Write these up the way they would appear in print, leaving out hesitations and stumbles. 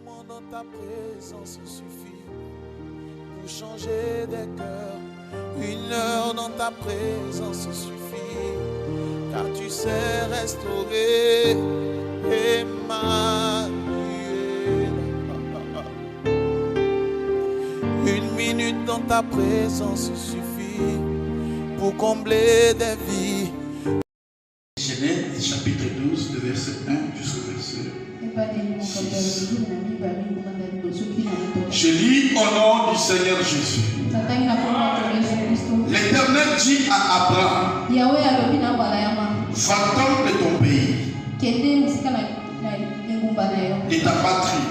moment dans ta présence suffit pour changer des cœurs. Une heure dans ta présence suffit, car tu sais restaurer. Emmanuel. Une minute dans ta présence suffit pour combler des vies. Genèse chapitre 12, de verset 1 jusqu'au verset. Je lis au nom du Seigneur Jésus. L'Éternel dit à Abraham, va-t'en de ton pays, de ta patrie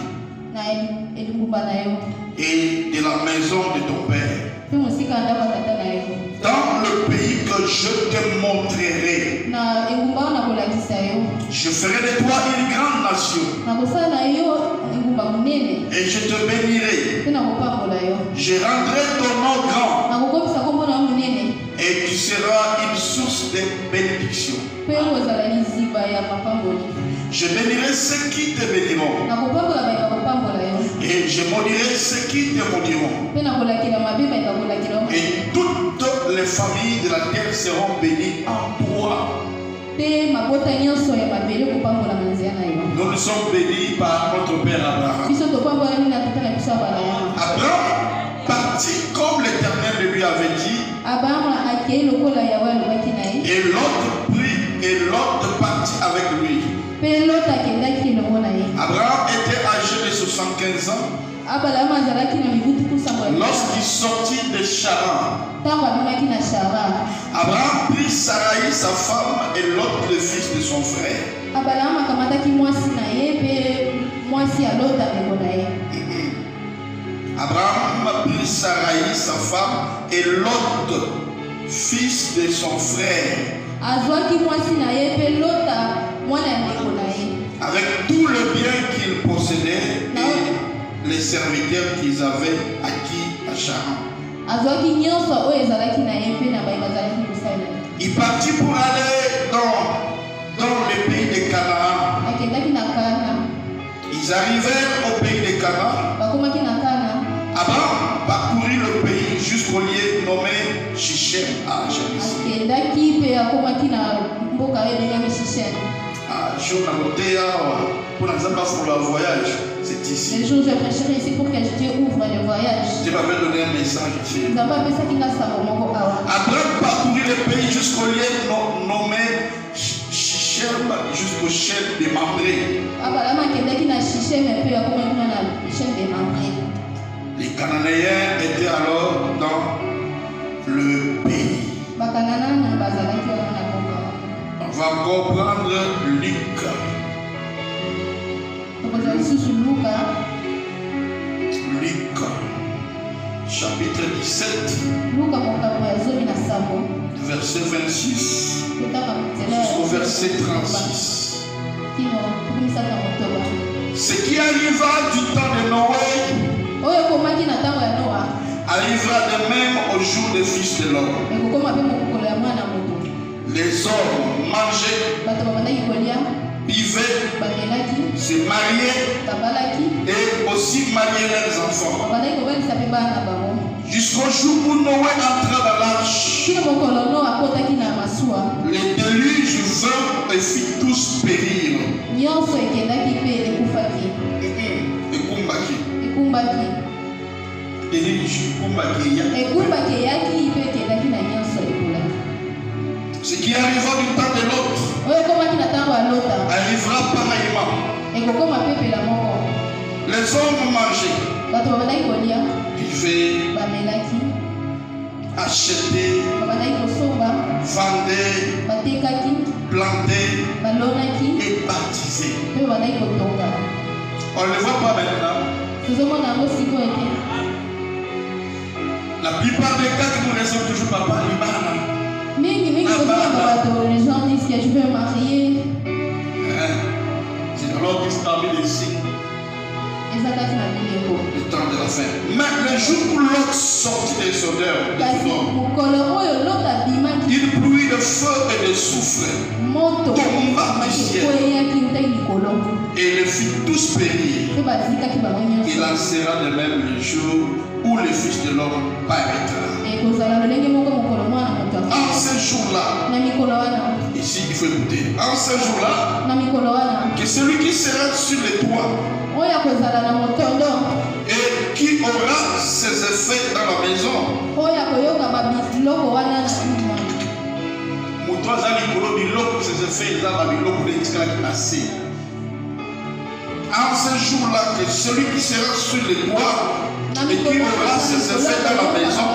et de la maison de ton père, dans le pays que je te montrerai. Je ferai de toi une grande nation et je te bénirai. Je rendrai ton nom grand et tu seras une source de bénédiction. Je bénirai ceux qui te béniront et je maudirai ceux qui te maudiront. Et toutes les familles de la terre seront bénies en toi. Nous nous sommes bénis par notre père Abraham. Abraham partit comme l'Éternel lui avait dit. Et l'autre prit et l'autre partit avec lui. Abraham était âgé de 75 ans lorsqu'il sortit de Charan. Abraham prit Sarai sa femme et Lot le fils de son frère. Abraham prit Sarai sa femme et Lot fils de son frère, avec tout le bien qu'il possédait et les serviteurs qu'ils avaient acquis à Charan. Il partit pour aller dans le pays de Canaan. Ils arrivèrent au pays de Canaan. Abraham parcourut le pays jusqu'au lieu nommé Shichem à Jérusalem. Pour le voyage, c'est ici. Les jours je prêcherai ici pour que Dieu ouvre le voyage. Tu m'avais donné un message ici. Abraham parcourut le pays jusqu'au lieu nommé Shichem, jusqu'au chef de Mamré. Les Cananéens étaient alors dans le pays. On va comprendre Luc. Luc, chapitre 17, verset 26 jusqu'au verset 36. Ce qui arriva du temps de Noé arrivera de même au jour des fils de l'homme. Les hommes mangeaient, buvaient, se mariaient et aussi mariaient leurs enfants. Jusqu'au jour où Noé entra dans l'arche, le déluge vint et fit tous périr. Ce qui arriva du temps de l'autre arrivera pareillement. Les hommes mangeaient, buvaient, achetaient, vendaient, plantaient et baptisaient. On ne le voit pas maintenant. La plupart des cas qui nous ressemblent toujours papa, les gens disent que je veux me marier. C'est alors qu'ils parmi les signes. Le temps de la fin. Mais le jour où Lot sortit des odeurs de Sodome, une pluie de feu et de soufre tomba du ciel et les fit tous périr. Il en sera de même le jour où le Fils de l'homme paraîtra. En ce jour-là, ici il faut écouter, en ce jour-là, que celui qui sera sur les toits et qui aura ses effets dans la maison, en ce jour-là, que celui qui sera sur les toits et qui aura ses effets dans la maison,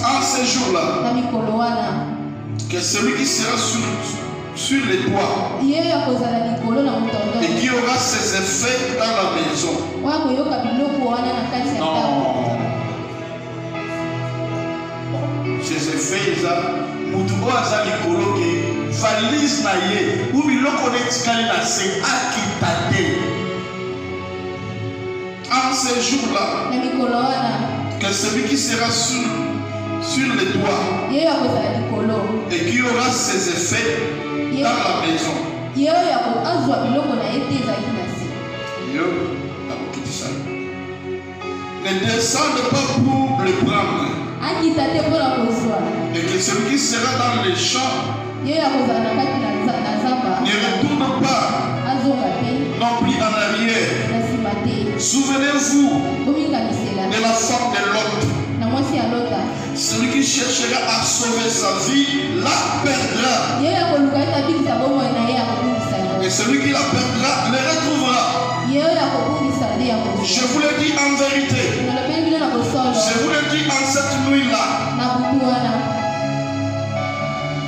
en ce jour-là, que celui qui sera sur les toits et qui aura ses effets dans la maison. Non. Ses effets, Mutubo azali koloke, valise na ye, ou biloko netikali na se akitate. En ces jours-là, que celui qui sera sur les toits et qui aura ses effets dans la maison. Ne descende pas pour le prendre. Et que celui qui sera dans les champs ne retourne pas non plus en arrière. Souvenez-vous de la femme de Lot. Celui qui cherchera à sauver sa vie la perdra. Et celui qui la perdra le retrouvera. Je vous le dis en vérité. Je vous le dis en cette nuit-là.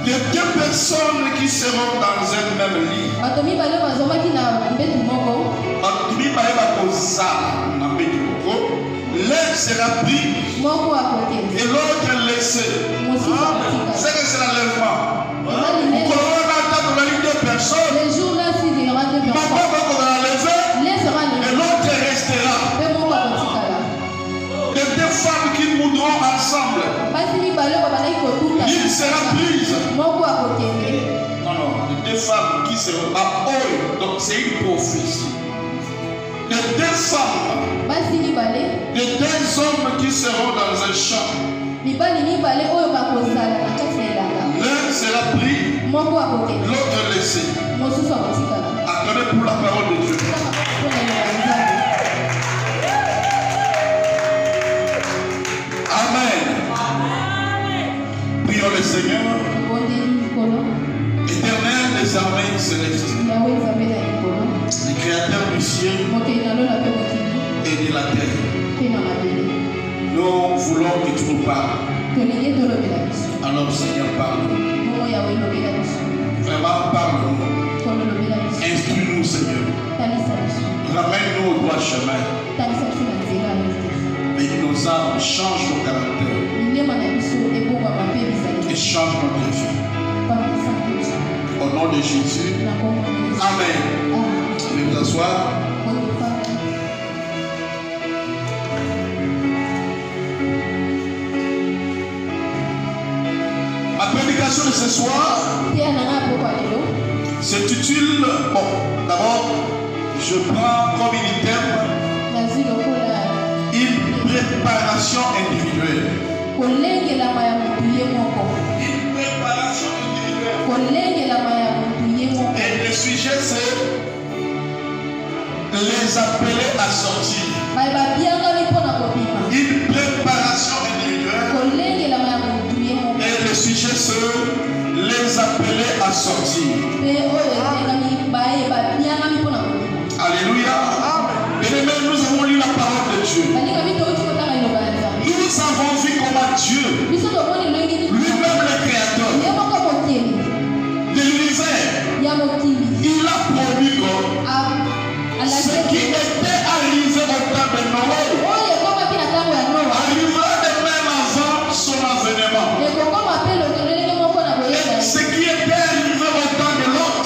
Les deux personnes qui seront dans un même lit. L'un sera pris et l'autre laissé. C'est que c'est l'enlèvement. Deux personnes. Les jours-là, si il y aura deux personnes, et l'autre restera. Les deux femmes qui mourront ensemble, l'une sera prise. Non, les deux femmes qui seront à eux. Donc c'est une prophétie. Les deux femmes, les deux hommes qui seront dans un champ, l'un sera pris, l'autre laissé. Attendez pour la parole de Dieu. Amen. Prions le Seigneur. Éternel des armées célestes, le créateur du ciel et de la terre, nous voulons que tu nous parles. Alors Seigneur, parle-nous. Vraiment parle-nous. Instruis-nous Seigneur. Ramène-nous au droit chemin. Et nos âmes changent nos caractères et changent notre vie. Au nom de Jésus. Amen. Veuillez vous asseoir. Ma prédication de ce soir s'intitule, bon, d'abord, je prends comme thème une préparation individuelle. Une préparation individuelle. Et le sujet c'est les appeler à sortir. Une préparation individuelle. Et le sujet c'est les appeler à sortir. Alléluia. Bien-aimés, nous avons lu la parole de Dieu. Nous avons vu comment Dieu, lui-même le créateur de l'univers, il a promis que ce qui était arrivé au temps de Noé arrivera de même avant son avènement. Et ce qui était arrivé au temps de l'autre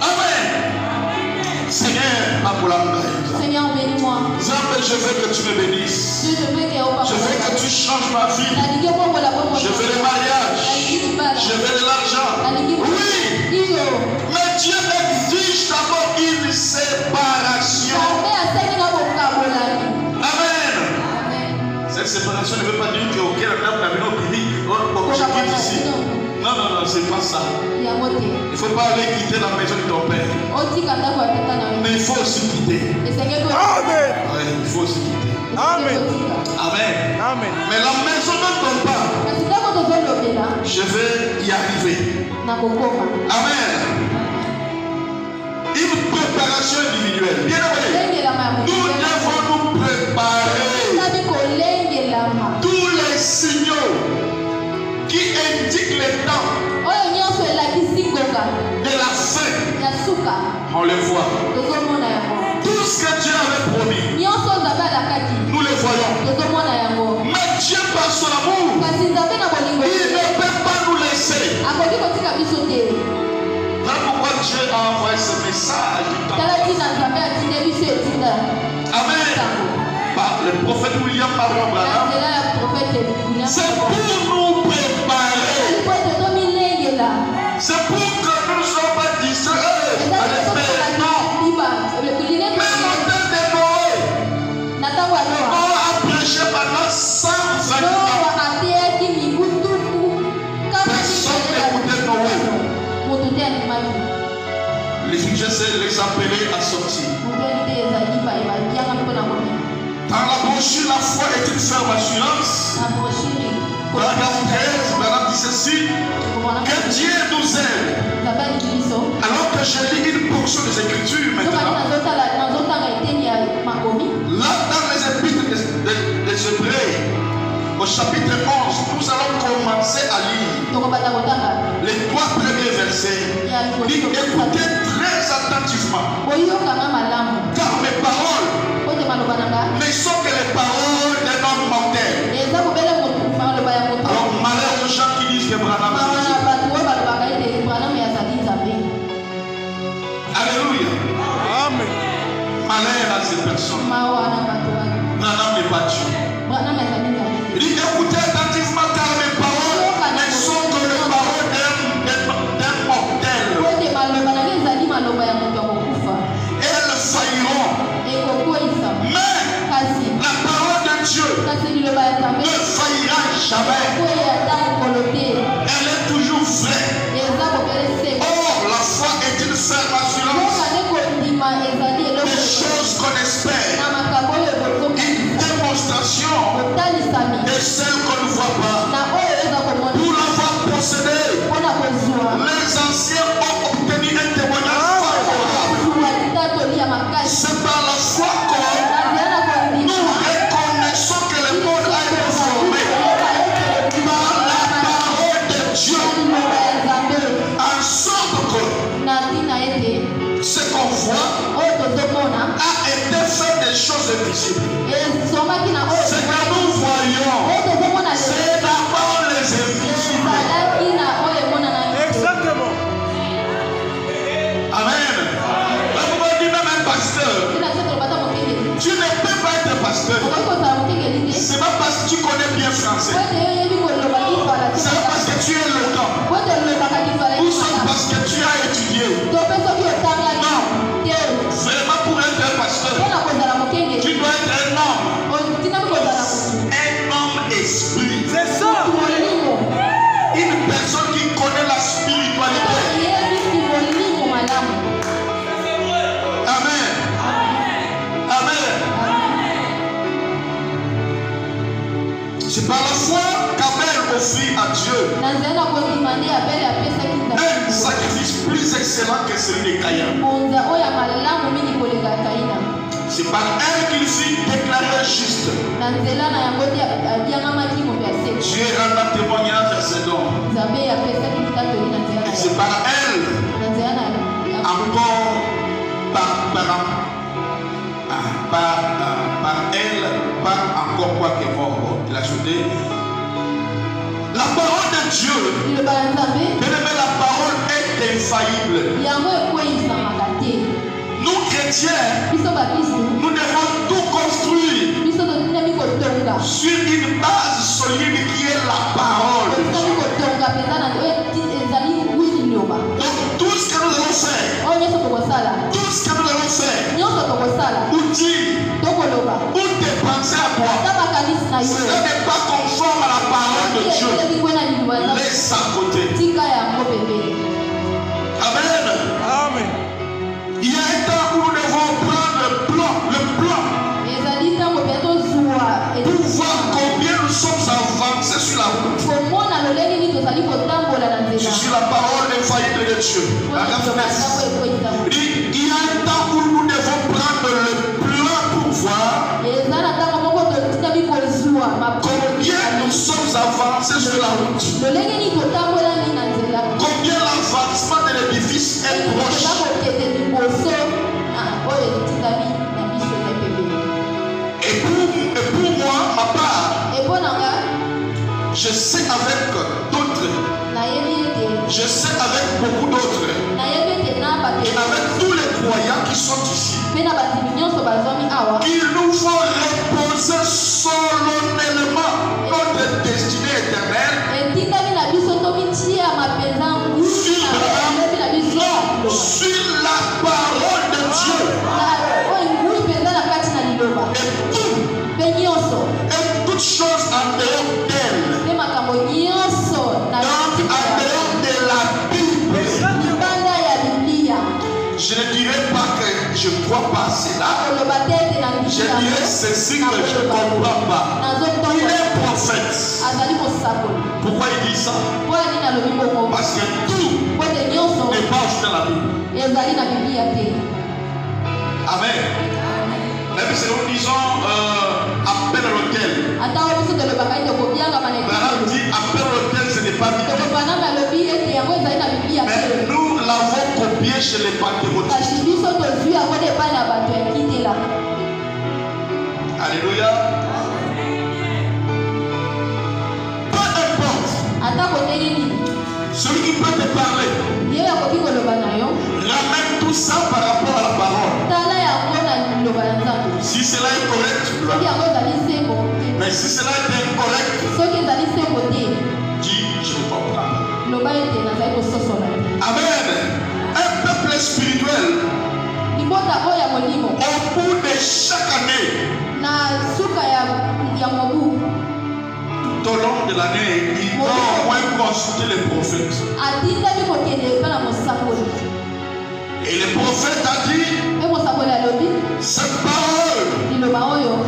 Amen. Seigneur, bénis-moi. Je veux que tu me bénisses. Je veux que tu changes ma vie. Je veux le mariage. Je veux de l'argent. Oui. Mais Dieu exige d'abord une séparation. Amen. Cette séparation ne veut pas dire qu'auquel on a quitte ici. Non, c'est pas ça. Il ne faut pas aller quitter la maison de ton père. Mais il faut aussi quitter. Amen. Ouais, il faut aussi quitter. Amen. Amen. Amen. Mais la maison de ton père, je vais y arriver. Amen. Une préparation individuelle. Bien aimé. Nous devons nous préparer. Tous les signaux qui indiquent le temps de la fin, on les voit. Tout ce que Dieu avait promis, nous le voyons. Mais Dieu, par son amour, il ne peut pas nous laisser. Voilà pourquoi Dieu a envoyé ce message du temps. Amen. Le prophète William Marion Branham, c'est pour nous préparer. C'est pour que nous ne soyons pas distraits. Non. Mais le temps de Noé, Noé a prêché pendant 120 ans. Personne n'écoutait Noé. Les Égyptiens les appelaient à sortir. Dans la brochure, la foi est une ferme assurance. Paragraphe 13, Branham dit ceci, que Dieu nous aide. Alors que je lis une portion des Écritures maintenant, là dans les épîtres des Hébreux, au chapitre 11, nous allons commencer à lire les 3 premiers versets. Écoutez très attentivement, car mes paroles ne sont que les paroles d'un homme mortel. Alors malheur aux gens qui disent que Branham. Alléluia. Amen. Malheur à ces personnes. Branham n'est pas Dieu. Il dit écoutez attentivement car mes paroles ne sont que les paroles d'un mortel. Elles failliront. Mais la parole de Dieu ne faillira jamais. Elle est toujours vraie. Or, la foi est une ferme assurance des choses qu'on espère. Une démonstration de celles qu'on ne voit pas. Pour l'avoir possédé, les anciens ont obtenu un témoignage favorable. C'est par la foi qu'on nous reconnaissons que le monde a été formé par la parole de Dieu. En sorte que ce qu'on voit a été fait des choses invisibles. Ce que nous voyons, c'est d'abord les invisibles. Exactement. Amen. Pourquoi dit même un pasteur? Tu ne peux pas être pasteur. C'est pas parce que tu connais bien français. C'est pas parce que tu es éloquent. Ou c'est parce que tu as étudié. Non. Vraiment pour être un pasteur, tu dois être un homme. Un homme esprit. C'est ça. Une personne qui connaît la spiritualité. Amen. Amen. C'est par la foi qu'Abel offrit à Dieu un sacrifice plus excellent que celui de Caïn. C'est par elle qu'il fut déclaré juste. Dieu rendra témoignage à ses dons. C'est par elle, encore par elle, par encore quoi que mort. Il a ajouté la parole de Dieu. Bien aimé, la parole est infaillible. Nous chrétiens, nous devons tout construire sur une base solide qui est la parole de Dieu. Donc tout ce que nous allons faire, ou dire, ou dépenser à toi, ce n'est pas conforme à la parole de Dieu. Laisse à côté. Amen. Amen. Il y a un temps où nous devons prendre le plan pour voir combien nous sommes avancés sur la route. Je suis la parole infaillible de Dieu. Il y a un temps où nous devons prendre le plan pour voir combien nous sommes avancés sur la route. Combien l'avancement de l'édifice est proche. Et pour moi, ma part, je sais avec d'autres, je sais avec beaucoup d'autres, et avec tous les croyants qui sont ici, qu'il nous faut reposer solennellement notre destinée éternelle sur la parole de Dieu. Et toutes choses en dehors d'elle. Donc en dehors de la Bible. Je ne dirais pas que je crois pas à cela. Je dirais ceci que je ne comprends pas. Il est prophète. Pourquoi il dit ça? Parce que tout n'est pas dans la Bible. Amen. Même si nous disons appel à l'hôtel. Madame dit appel à l'hôtel, ce n'est pas biblique. Mais nous l'avons copié chez les pentecôtistes. Alléluia. Peu importe. Celui qui peut te parler, ramène tout ça par rapport à la parole. Si cela est correct, mais si cela est incorrect, dis je ne comprends pas. Amen. Un peuple spirituel, au bout de chaque année, tout au long de l'année, il doit au moins consulter les prophètes. Et le prophète a dit, cette parole,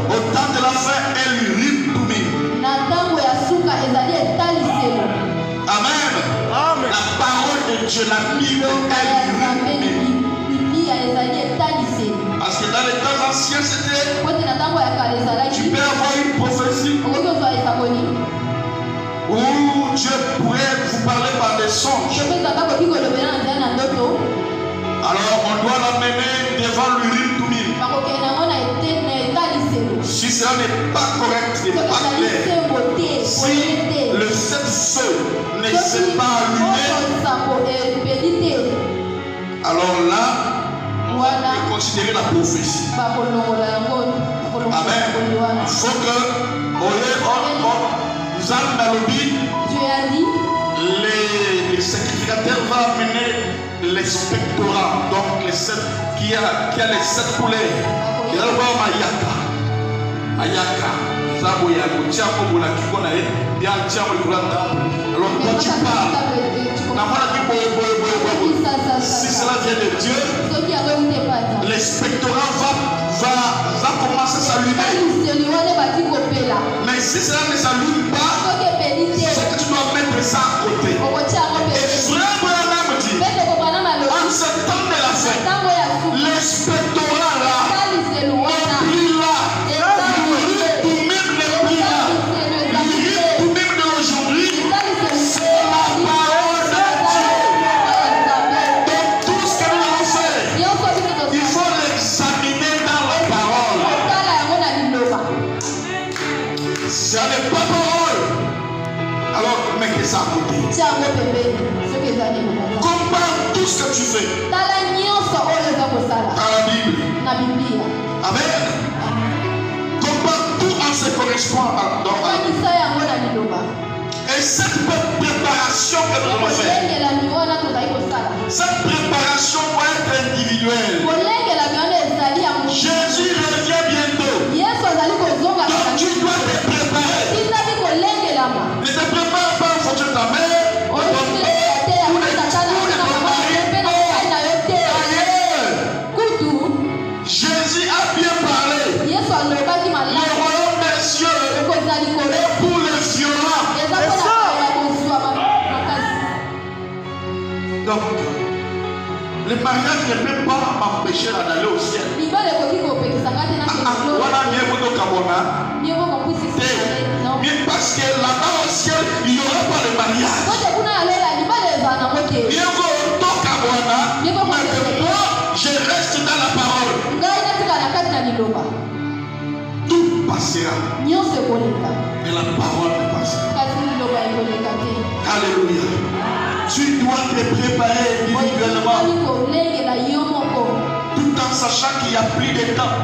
au temps de la fin, elle rime tout le Amen. Amen. La parole de Dieu, la Bible, elle rime. Parce que dans les temps anciens, c'était, tu peux avoir une prophétie où Dieu pourrait vous parler par des songes. Alors on doit l'amener devant l'urine Tumim. Si cela n'est pas correct, n'est pas clair, si le sept feu ne s'est pas allumé, alors là, on va considérer la prophétie. Amen. Il faut que nous allons les sacrificateurs vont amener les spectorats, donc les sept, qui a les sept couleurs. Il y a le roi Mayaka. Zaboya, Tiamo, Bolakikona, bien Tiamo, alors quand tu parles, si cela vient de Dieu, l'inspectorat va commencer à s'allumer. Mais si cela ne s'allume pas, c'est que tu dois mettre ça à côté. Et frère Branham dit, en ce temps de la fête, l'inspectorat là, le prix là, le même de l'aujourd'hui, c'est la parole de Dieu. Donc tout ce que nous allons faire, il faut l'examiner dans la parole. Si ça n'est pas parole, alors mettez ça à côté. Compare tout ce l'exploit dans la vie. Et cette préparation que nous devons faire, cette préparation doit être individuelle. Jésus revient bientôt. Donc tu dois te préparer. Ne te prépare pas en fonction de ta mère, de ton père, ou de ton mari. Jésus a bien parlé. Le royaume des cieux est pour les violents. Donc, le mariage ne peut pas m'empêcher d'aller au ciel. Parce que là-bas au ciel, il n'y aura pas de mariage. Mais moi, je reste dans la parole. Tout passera. Et la parole ne passera. Alléluia. Tu dois te préparer individuellement. Tout en sachant qu'il y a plus de temps.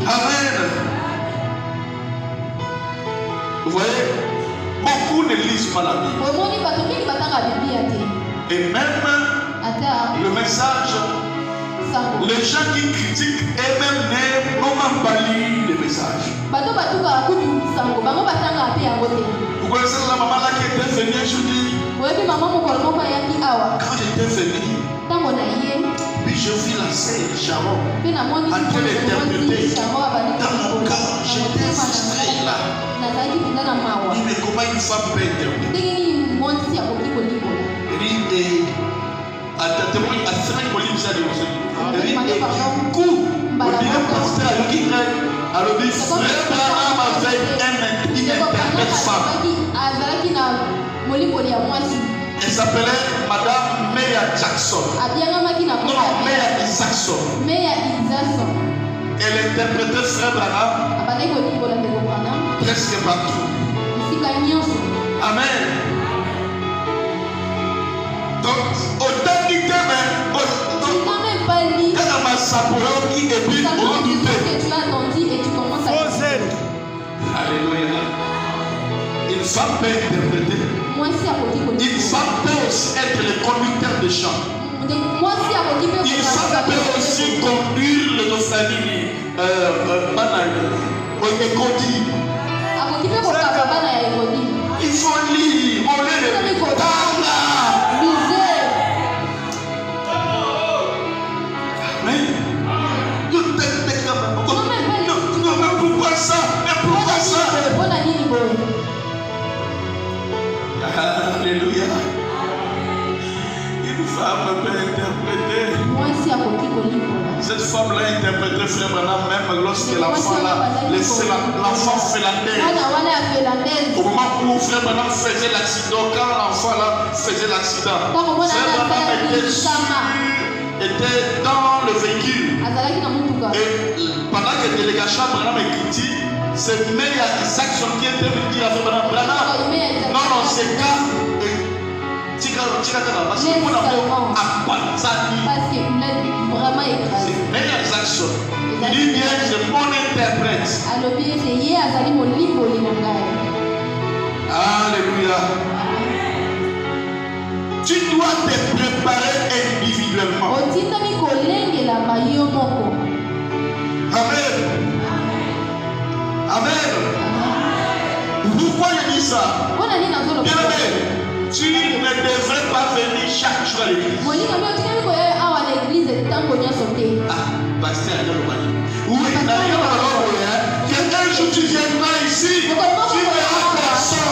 Amen. Vous voyez, beaucoup ne lisent pas la Bible. Et même le message, les gens qui critiquent eux-mêmes n'ont même pas lu le message. Vous connaissez la maman là qui était venue, je dis, quand j'étais venu, puis je vis la sœur Sharon en train d'interpréter. Dans mon cœur, j'étais frustré là. Oui, mais comment une femme peut interpréter? Elle s'appelait Madame Meya Jackson. Non, Meya Isaacson. Elle interprétait Frère Branham presque partout. Amen. Donc, autant qu'il t'aime, quand ma sapeur qui est plus redouté. Alléluia. Une femme peut interpréter. Une femme peut aussi être le conducteur de chant. Une femme peut aussi conduire le famille. Il faut lire. On est le mais pourquoi ça? Alléluia. Une femme peut interpréter. Cette femme-là interprétait Frère Branham même lorsque l'enfant fait la terre. Au moment où Frère Branham faisait l'accident, quand l'enfant là faisait l'accident, Frère Branham était dans le véhicule. Et pendant que le délégation Branham est critique, c'est Meya Isaacson qui était venu dire à Frère Branham, non, c'est quand c'est Meya Isaacson. Il dit bien, c'est mon interprète. Alléluia. Tu dois te préparer individuellement. Amen. Amen. Pourquoi je dis ça? Bien aimé, tu ne devrais pas venir chaque jour à l'église. Ah, pasteur, oui, quelqu'un jour tu viendras ici, tu verras personne.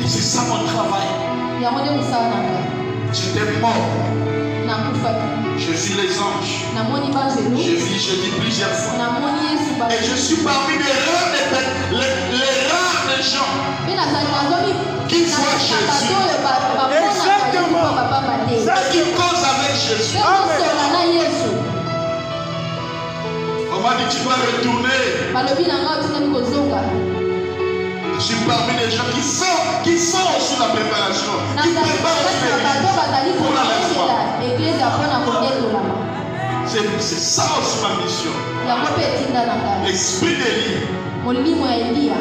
Et c'est ça mon travail. J'étais mort. Je vis les anges. Je dis plusieurs fois. Et je suis parmi les rares des gens qui voient Jésus. Exactement. Et qui causent avec Jésus. On m'a dit tu dois retourner. Je suis parmi les gens qui font aussi la préparation. Qui préparent pour l'enlèvement. C'est ça aussi ma mission. Esprit d'Élie. Alléluia.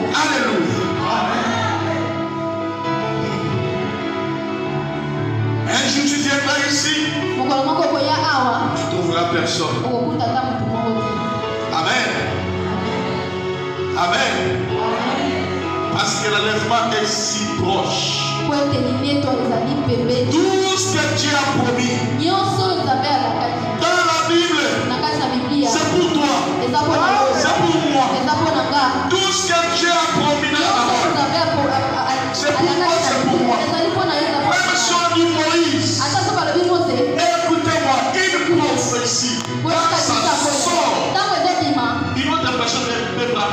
Un jour tu viendras ici. Tu trouveras personne. Amen. Amen. Parce que l'enlèvement est si proche. Tout ce que Dieu a promis dans la Bible, c'est pour toi, c'est pour moi. Tout ce que Dieu a promis dans la parole, c'est pour moi, c'est pour moi. Même si on dit Moïse, écoutez-moi, une prophétie, quand ça sort, une autre personne ne peut pas.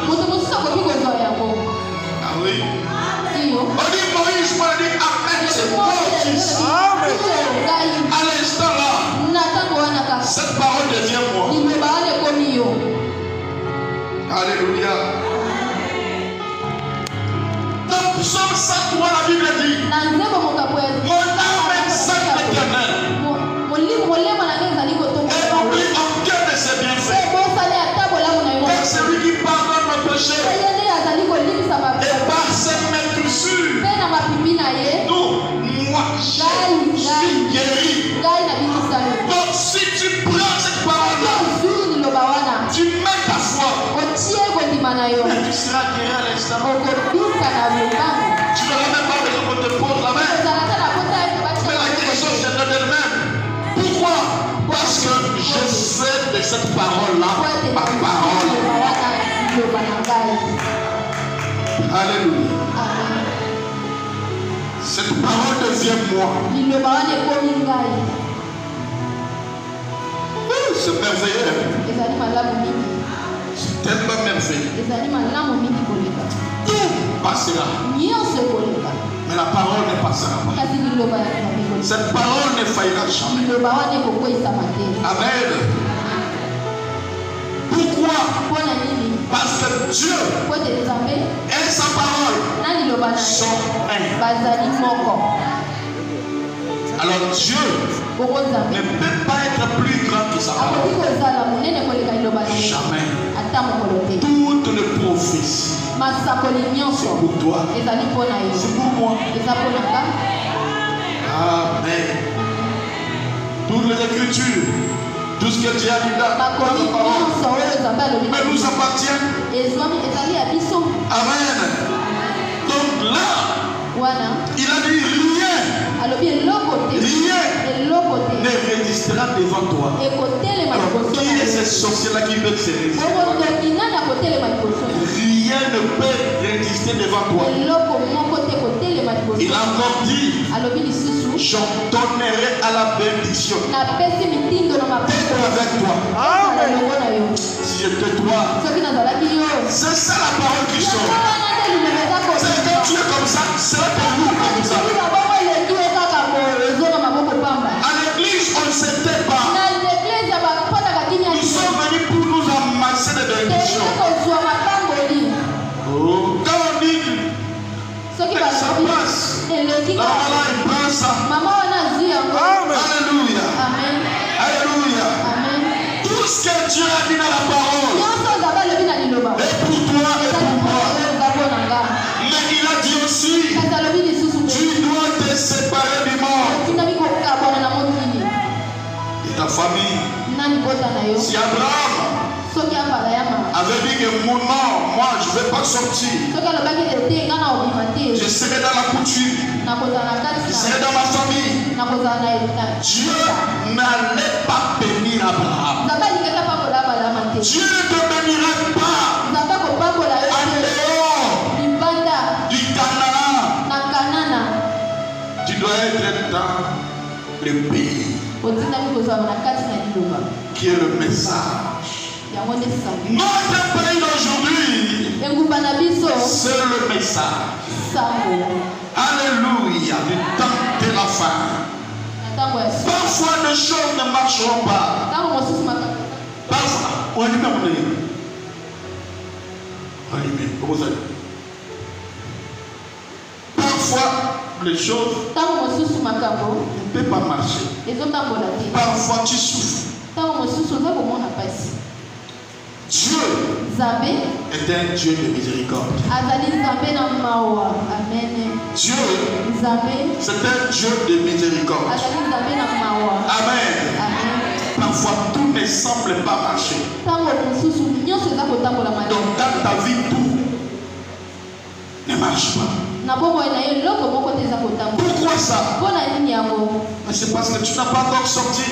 Ah oui. On dit Moïse, on dit Amen, c'est moi qui suis. À l'instant là, cette parole devient moi. Alléluia. Dans Psaume 103, la Bible dit mon âme exalte l'Éternel et oublie aucun de ses bienfaits. Car c'est lui qui pardonne nos péchés et par cette maîtrisure, nous, moi, je suis guéri. Donc si tu prends cette parole-là, tu mets ta foi, et tu seras guéri à l'instant. Tu n'auras même pas besoin qu'on te pose la main. Mais la guérison viendra d'elle-même. Pourquoi? Parce que je fais de cette parole-là ma parole. Alléluia. Cette parole devient moi. C'est merveilleux. C'est tellement merveilleux. Tout passera. Mais la parole ne passera pas. Cette parole ne faillira jamais. Amen. Pourquoi? Parce que Dieu et sa parole sont un. Alors Dieu ne peut pas être plus grand que sa parole. Jamais. Toutes les prophéties, c'est pour toi, c'est pour moi. Amen. Toutes les Écritures, tout ce que Dieu a dit dans la parole, mais nous appartient. Amen. Donc là, il a dit rien ne résistera devant toi. Alors, qui est ce sorcier-là qui veut se résister? Rien ne peut résister devant toi. Il a encore dit, j'en donnerai à la bénédiction. Avec toi. Amen. Si je te dois, c'est ça la parole qui sort. C'est quand tu es comme ça, c'est là que nous comme ça. À l'église, on ne s'était pas. Nous sommes venus pour nous amasser des bénédictions. Oh, quand on dit ça passe, la maman il prend ça. Alléluia. Alléluia. Tout ce que Dieu a dit dans la parole est pour toi et pour moi. Mais il a dit aussi, tu dois te séparer du monde. Et ta famille. Si Abraham avait dit que mon nom, moi je ne vais pas sortir. Je serai dans la coutume. Je serai dans ma famille. Dieu n'allait pas bénir Abraham. Dieu ne te bénira pas en dehors du Canaan. Tu dois être dans le pays qui est le message. Notre pays d'aujourd'hui, c'est le message. Alléluia, du temps de la fin. Parfois les choses ne marcheront pas. Parfois, on dit même parfois les choses ne peuvent pas marcher. Parfois tu souffres. Dieu est un Dieu de miséricorde. Dieu, c'est un Dieu de miséricorde. Amen. Parfois, tout ne semble pas marcher. Donc, dans ta vie, tout ne marche pas. Pourquoi ça? Mais c'est parce que tu n'as pas encore sorti.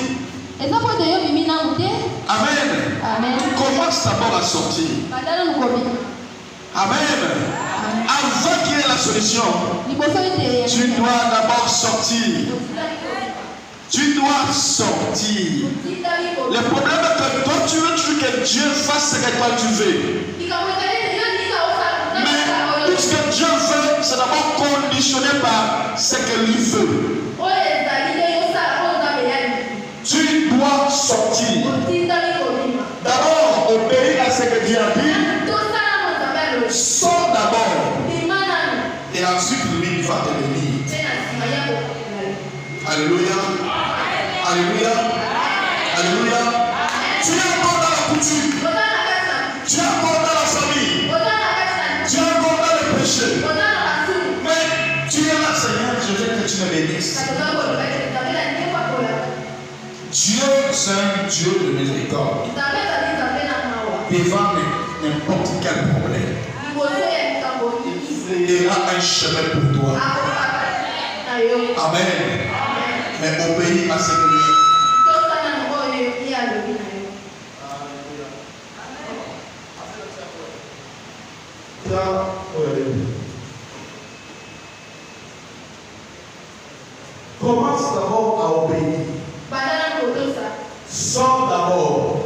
Amen. Commence d'abord à sortir. Amen. Avant qu'il y ait la solution, tu dois d'abord sortir. Tu dois sortir. Le problème est que toi, tu veux toujours que Dieu fasse ce que toi tu veux. Mais tout ce que Dieu veut, c'est d'abord conditionné par ce que lui veut. Tu dois sortir. D'abord, obéis à ce que Dieu a dit. Sors d'abord. Et ensuite, lui va te bénir. Alléluia. Alléluia. Alléluia. Tu es encore dans la couture. Tu es encore dans la famille. Tu es encore dans le péché. Mais tu es là, Seigneur, je veux que tu me bénisses. Dieu, c'est un Dieu de miséricorde. Devant n'importe quel problème, il y aura un chemin pour toi. Amen. Mais obéis à ce que Dieu commence d'abord à obéir. Sors d'abord.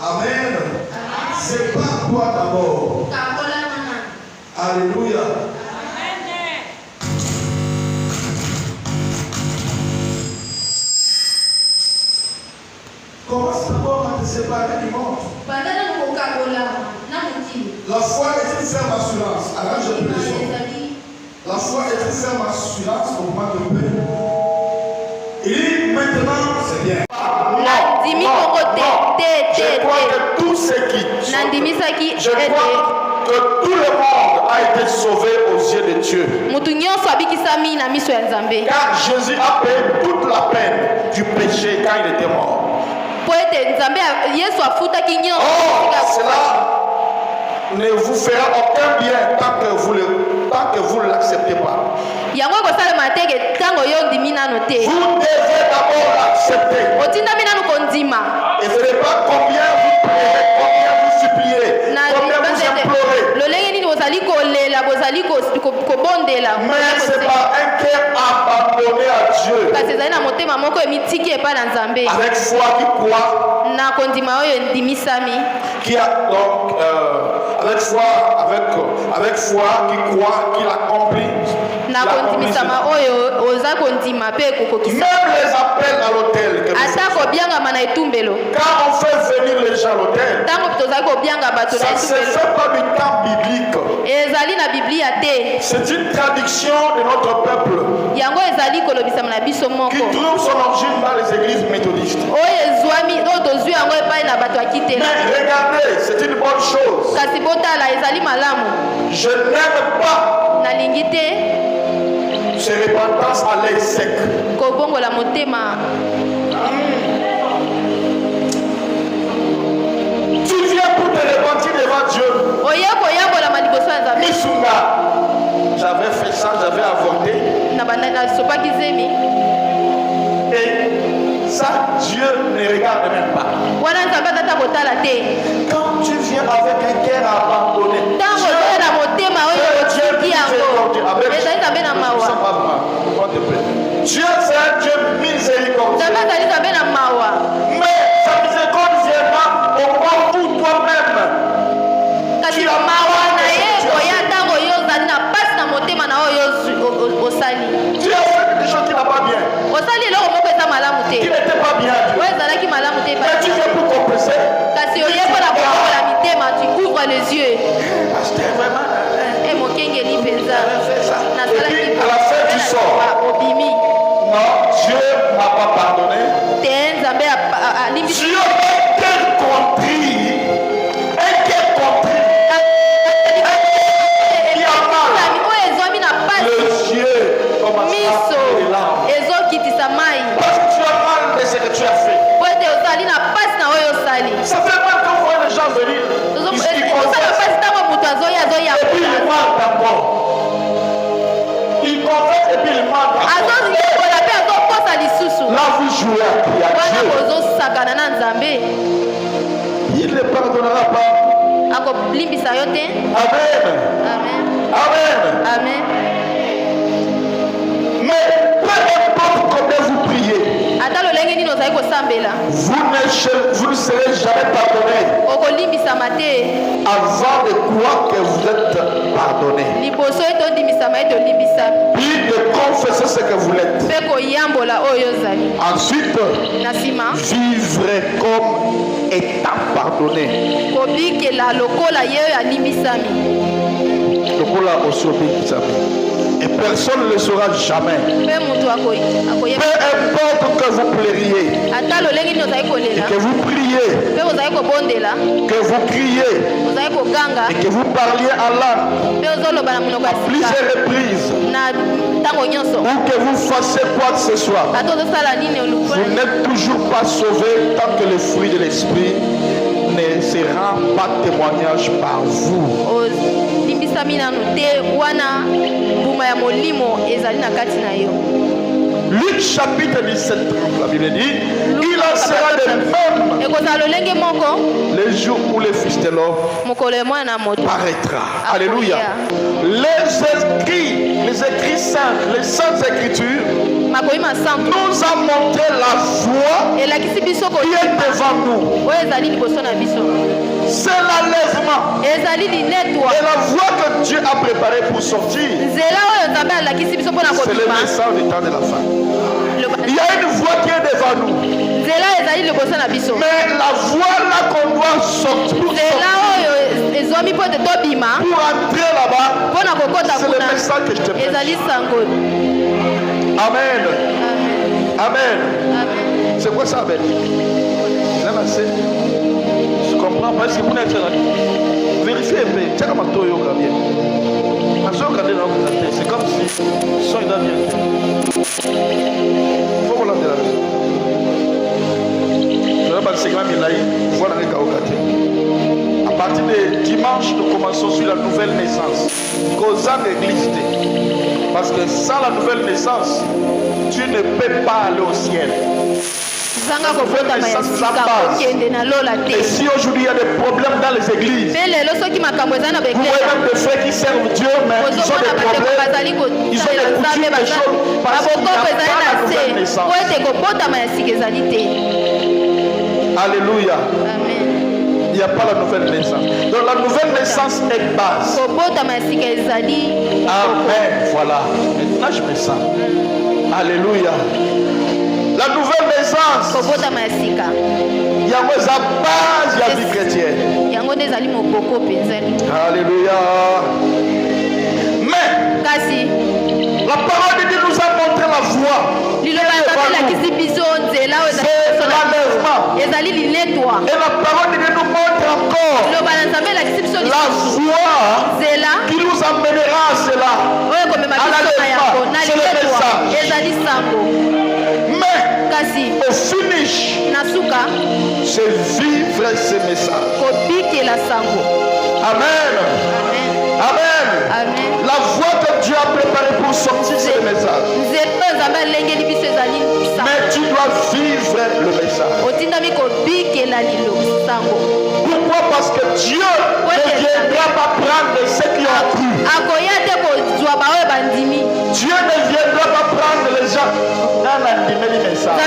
Amen. C'est pas toi d'abord. Alléluia. Commence d'abord à te séparer du monde. La foi est une ferme assurance. Alors je te le dis. La foi est une ferme assurance au moment de paix. Et maintenant, c'est bien. Je crois que tout ce qui je crois que tout le monde a été sauvé aux yeux de Dieu. Car Jésus a payé toute la peine du péché quand il était mort. Cela ne vous fera aucun bien tant que vous ne l'acceptez pas. Vous devez d'abord l'accepter. Et ce n'est pas combien vous priez, combien vous suppliez, combien vous implorez. Mais c'est pas un cœur abandonné à Dieu. Avec foi qui croit. Qui a donc avec foi qui croit qu'il accomplit. Même les appels à l'hôtel. Quand on fait venir les gens à l'hôtel, ça ne se fait pas du temps biblique. C'est une tradition de notre peuple qui trouve son origine dans les églises méthodistes. Mais regardez, c'est une bonne chose. Je n'aime pas ces repentances à l'œil sec. Tu viens pour te repentir devant Dieu. Misunga, j'avais fait ça, j'avais avorté. Et ça, Dieu ne regarde même pas. Quand tu viens avec un cœur abandonné, Dieu c'est un Dieu miséricordieux. Mais sa miséricorde viendra au moment où toi-même tu as tu as fait des choses qui n'ont pas bien, qui n'étaient pas bien, mais tu fais pour compenser. Tu ouvres les yeux. Pasteur, vraiment, Et mon kengeli pesa. fait ça. Et puis à la fin tu sors. Non, Dieu n'a pas pardonné. et puis il manque. Là, vous jouez à Dieu. Il ne pardonnera pas. Amen. Amen. Amen. Amen. Mais peu importe combien vous priez, vous ne serez jamais pardonné avant de croire que vous êtes pardonné. Puis de confesser ce que vous l'êtes. Ensuite, vivre comme étant pardonné. Et personne ne le saura jamais. Peu importe que vous plairiez, que vous priez, que vous criez, et que vous parliez en langue à plusieurs reprises, ou que vous fassiez quoi que ce soit, vous n'êtes toujours pas sauvé tant que le fruit de l'esprit ne se rend pas témoignage par vous. Luc chapitre 17, la Bible dit, il en sera de même le jour où le Fils de l'homme paraîtra. Alléluia. Les écrits saints, les saintes écritures nous a montré la voie qui est devant nous. C'est l'enlèvement. Et la voie que Dieu a préparée pour sortir, c'est le message du temps de la fin. Il y a une voie qui est devant nous. Mais la voie là qu'on doit sortir pour entrer là-bas, c'est le message que je te prêche. Amen. Amen. C'est quoi ça, Amen? Je comprends pas ce que vous n'êtes là. Vérifiez un peu. C'est comme un toyo bien. C'est comme si son il a bien. Il faut qu'on l'entende là. Je vais passer quand même il a eu. Voilà les cas. À partir de dimanche, nous commençons sur la nouvelle naissance. Causant l'église. Parce que sans la nouvelle naissance, tu ne peux pas aller au ciel. Et si aujourd'hui il y a des problèmes dans les églises, vous voyez même des frères qui servent Dieu, mais ils ont des problèmes, ils ont des coutumes, des choses, parce qu'il n'y a pas la nouvelle naissance. Alléluia. Il n'y a pas la nouvelle naissance. Donc la nouvelle naissance est base. Amen. Voilà. Maintenant je me sens. Alléluia. La nouvelle naissance. Il y a une base de la vie chrétienne. Alléluia. Mais la parole de Dieu nous a montré la voie. C'est l'enlèvement. Et la parole de Dieu nous montre encore la voie qui nous amènera à cela. À l'enlèvement. C'est le message. Mais au finish, c'est vivre ce message. Amen. Amen. La voie que Dieu a préparée pour sortir ce message. Mais tu dois vivre le message. Pourquoi? Parce que Dieu ne viendra pas prendre ceux qui ont cru. Dieu ne viendra pas prendre les gens dans la message.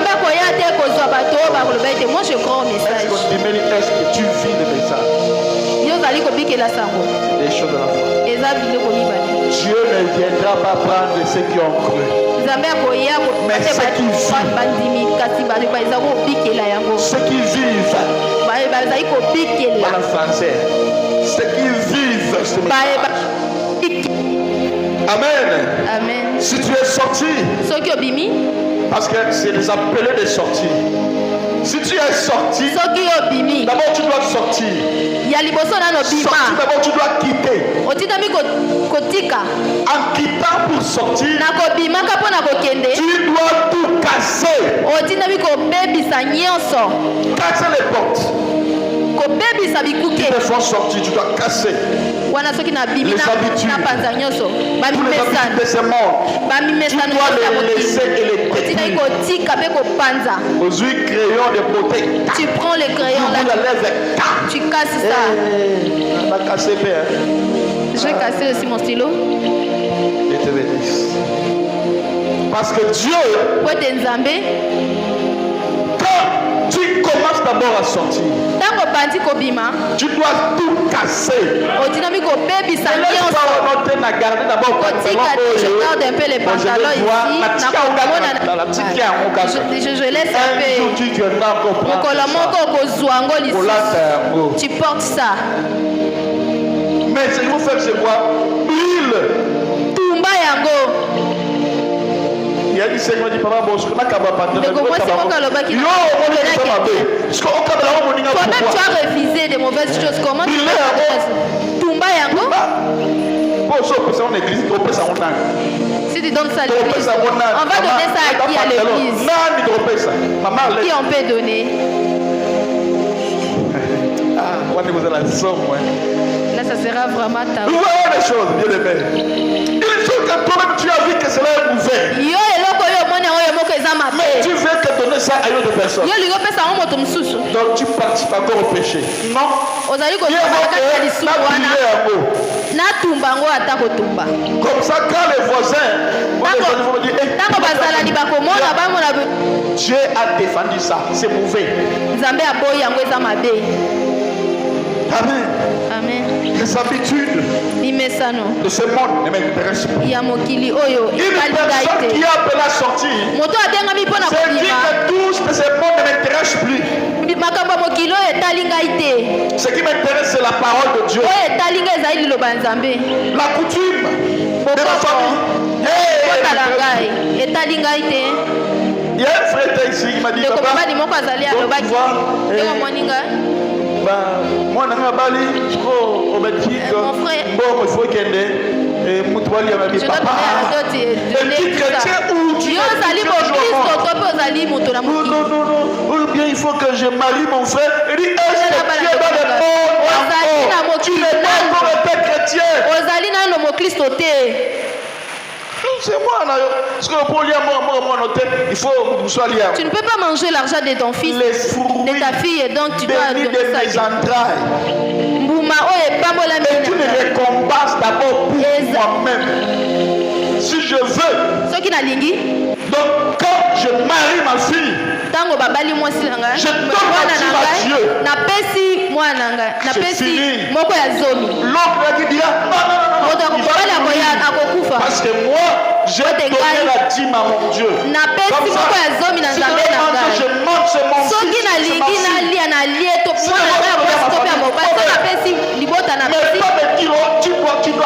Est-ce que tu vis le message? Les choses de la foi. Dieu ne viendra pas prendre ceux qui ont cru. Mais ceux qui vivent. Ceux qui vivent. Voilà français. Ceux qui vivent ce message. Amen. Amen. Si tu es sorti, parce que c'est des appelés de sortir. Si tu es sorti, d'abord tu dois sortir. Sortir, d'abord tu dois quitter. En quittant pour sortir, tu dois tout casser. Casser les portes. Qui te font sortir, tu dois casser les habitudes, tous les habitudes de ce monde. Tu dois les laisser et les détruire. Aujourd'hui, crayon de beauté. Tu prends le crayon là, tu casses ça. On a cassé bien. Je vais casser aussi mon stylo. Et te bénisse. Parce que Dieu, quand tu commences d'abord à sortir, tu dois tout casser. Je garde un peu les pantalons ici. Je laisse un peu. Tu portes ça. Mais ce qu'il faut faire, c'est quoi? Brûle. Tumba yango. Il y a dit Seigneur dit papa bon ce que n'a pas toi-même tu as refusé de mauvaises choses. Comment tu peux Tumba yango? Si tu donnes ça à l'église, on va donner ça à qui à l'église? Qui on peut donner? Là, ça sera vraiment ta vie. Voilà les choses, bien aimé. Il faut que toi-même tu as vu que cela est mauvais. Mais tu veux que donner ça à une autre personne. Donc tu participes encore au péché. Non. Comme ça, quand les voisins vont me dire, Dieu a défendu ça, c'est mauvais. Amen. Amen. Les habitudes de ce monde ne m'intéressent pas. Une personne qui a appelé à sortir, c'est dit que tout ce monde ne m'intéresse plus. Ce qui m'intéresse, c'est la parole de Dieu. La coutume de ma famille. Il y a un frère ici qui m'a dit, moi je bien il faut que je marie mon frère. Il dit est-ce que tu es dans le monde? Tu n'es pas encore un chrétien. C'est moi, il faut que vous soyez liés. Tu ne peux pas manger l'argent de ton fils, de ta fille, et donc tu dois donner ça. Les entrailles. Et tu me récompenses d'abord pour moi-même. Si je veux. Donc quand je marie ma fille, je donne à Dieu. C'est fini. L'autre qui dira parce que moi j'ai donné la dîme à mon Dieu. Comme ça, je mange ce mon fils. Mais pas me dire tu dois prier.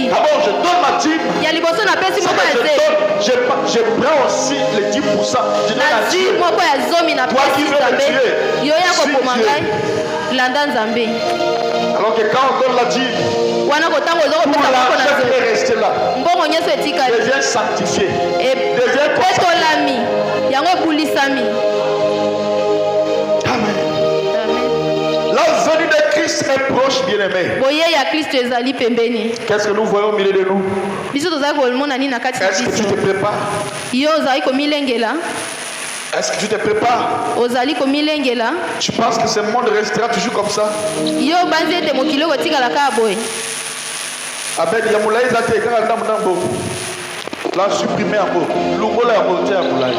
D'abord je donne ma dîme. Je prends aussi les 10%. Je donne à Dieu. Toi qui veux me tuer, alors que quand on donne la dîme, tout l'argent qui est resté là devient sanctifié, devient consacré. Amen. La venue de Christ est proche, bien-aimé. Qu'est-ce que nous voyons au milieu de nous? Est-ce que tu te prépares? Est-ce que tu te prépares? Tu penses que ce monde restera toujours comme ça? Avec Yamoulaï, l'a supprimé en haut. L'Ougola a monté à Moulaï.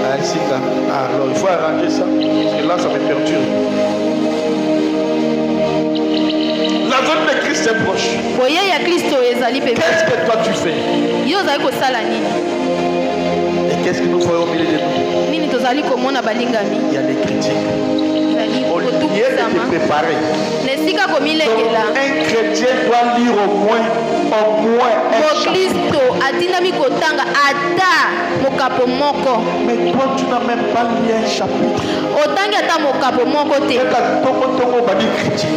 Alors il faut arranger ça. Parce que là, ça me perturbe. La venue de Christ est proche. Qu'est-ce que toi tu fais? Et qu'est-ce que nous voyons au milieu de nous? Il y a des critiques. Au lieu de te préparer. Donc, un chrétien doit lire au moins un chapitre. Mais toi tu n'as même pas lu un chapitre.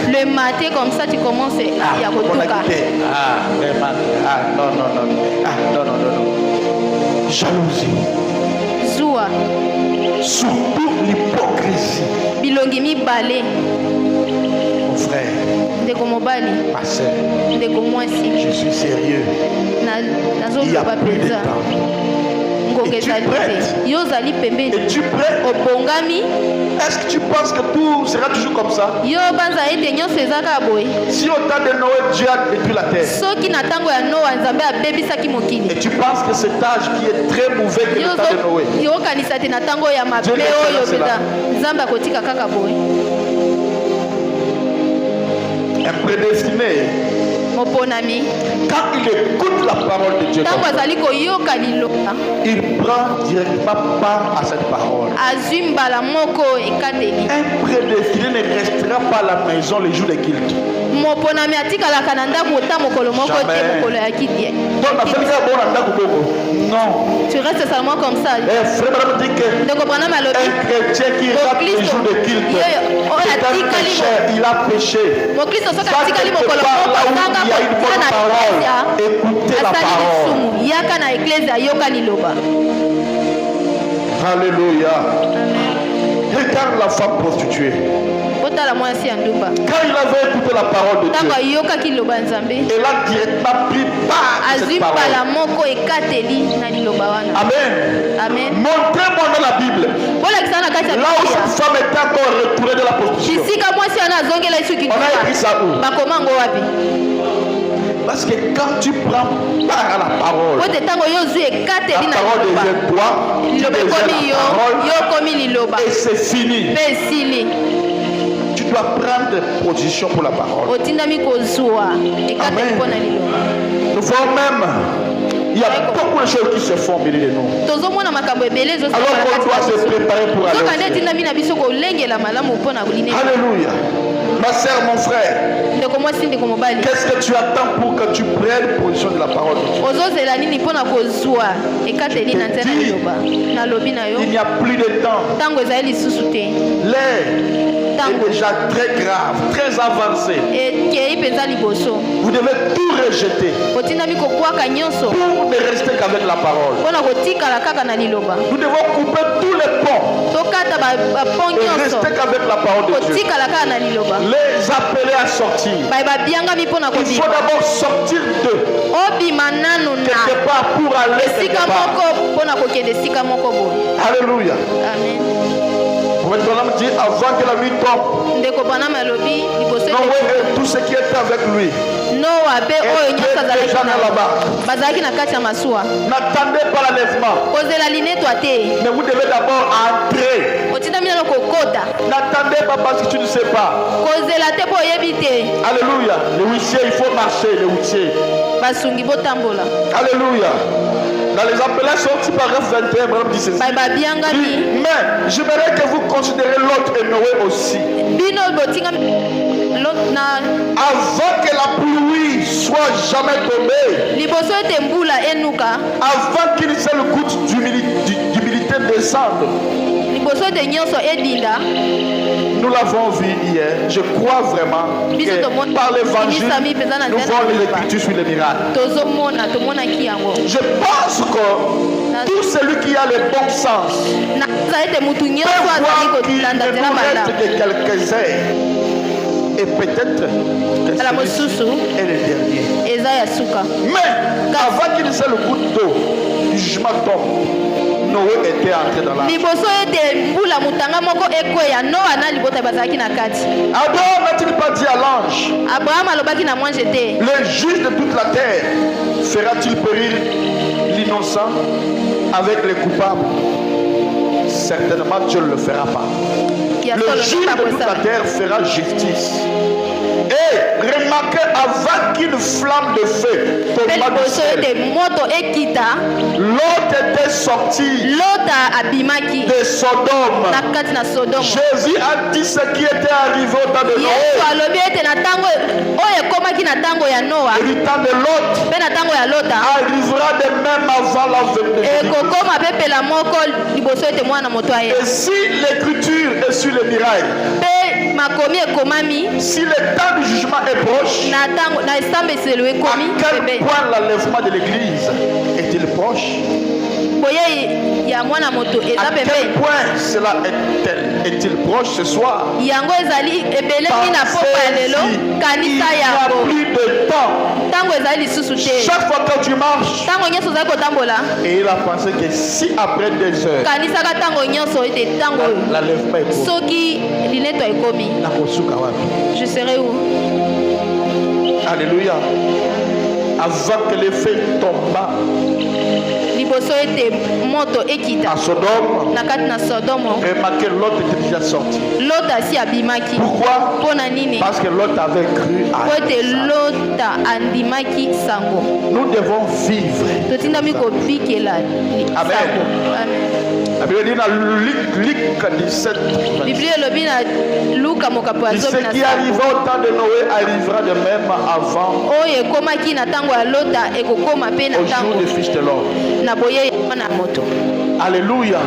Le matin comme ça tu commences à Yakotuka. Non. Jalousie. Surtout l'hypocrisie. Bilongi mibale. Mon frère. Ndeko mobali. Ma sœur. Ndeko mwasi. Je suis sérieux. Il y a plus de temps. Et tu prêtes. Et tu prêtes. Est-ce que tu penses que tout sera toujours comme ça? Si au temps de Noé, Dieu a détruit la terre. Et tu penses que cet âge qui est très mauvais que le temps de Noé, Dieu laissera cela. Un prédestiné, quand il écoute la parole de Dieu, il prend directement part à cette parole. Un prédestiné ne restera pas à la maison les jours de culte. Non. Tu restes seulement comme ça. Un chrétien qui rate les jours de culte, il a péché. Va quelque part là où il y a une bonne parole. Écoutez la parole. Alléluia. Regarde la femme prostituée. Quand il avait écouté la parole de Dieu, elle a directement pris part à cette parole. Amen. Montrez-moi dans la Bible là où cette femme est encore retournée de la prostitution. On a écrit ça où? Parce que quand tu prends part à la parole, la parole devient toi, tu deviens la parole, et c'est fini. Tu dois prendre position pour la parole. Amen. Nous voyons même, il y a beaucoup de choses qui se font au milieu de nous. Alors qu'on doit se préparer pour aller. Alléluia. Ma sœur, mon frère, qu'est-ce que tu attends pour que tu prennes position de la parole de Dieu? Il n'y a plus de temps. L'air est déjà très grave, très avancé. Vous devez tout rejeter pour ne rester qu'avec la parole. Nous devons couper tous les ponts et rester qu'avec la parole de Dieu. Les appeler à sortir. Il faut d'abord sortir d'eux quelque part pour aller quelque part. Alléluia. Amen. Vous pouvez dire avant que la nuit tombe, Noé et tout ce qui était avec lui étaient déjà dans la barque. N'attendez pas l'enlèvement, mais vous devez d'abord entrer. N'attendez pas parce que tu ne sais pas. Alléluia. Le huissier, il faut marcher, le huissier. Alléluia. Dans les appels sortis par F 21, Madame dit ceci. Mais j'aimerais que vous considérez Lot et Noé aussi. Avant que la pluie soit jamais tombée, avant qu'une seule goutte d'humilité descende, nous l'avons vu hier. Je crois vraiment que par l'évangile, nous voyons les écritures sur les miracles. Je pense que tout celui qui a le bon sens peut voir qu'il ne nous reste que quelques heures. Et peut-être que celui-ci est le dernier. Mais avant qu'une seule goutte d'eau du jugement tombe, Noé était entré dans l'arche. Adam n'a-t-il pas dit à l'ange, le juge de toute la terre fera-t-il périr l'innocent avec les coupables? Certainement Dieu ne le fera pas. Le juge de toute la terre fera justice. Et remarquez, avant qu'une flamme de feu tombe du ciel, Lot était sorti de Sodome. Jésus a dit ce qui était arrivé au temps de Noé. Et le temps de Lot arrivera de même avant l'avènement de Jésus. Et si l'écriture est sur le miracle, si le temps du jugement est proche, à quel point l'enlèvement de l'église est-il proche? À quel point cela est-il proche ce soir? Parce qu'il n'y a plus de temps. Chaque fois que tu marches, et il a pensé que si après 2 heures, la lèvre est je serai où? Alléluia. Avant que les feux tombent à Sodome, remarquez, Lot était déjà sorti. Pourquoi? Parce que Lot avait cru à Sango. Nous devons vivre. Amen. La Bible dit dans Luc 17, ce qui arriva au temps de Noé arrivera de même avant au jour du Fils de l'homme. Alléluia.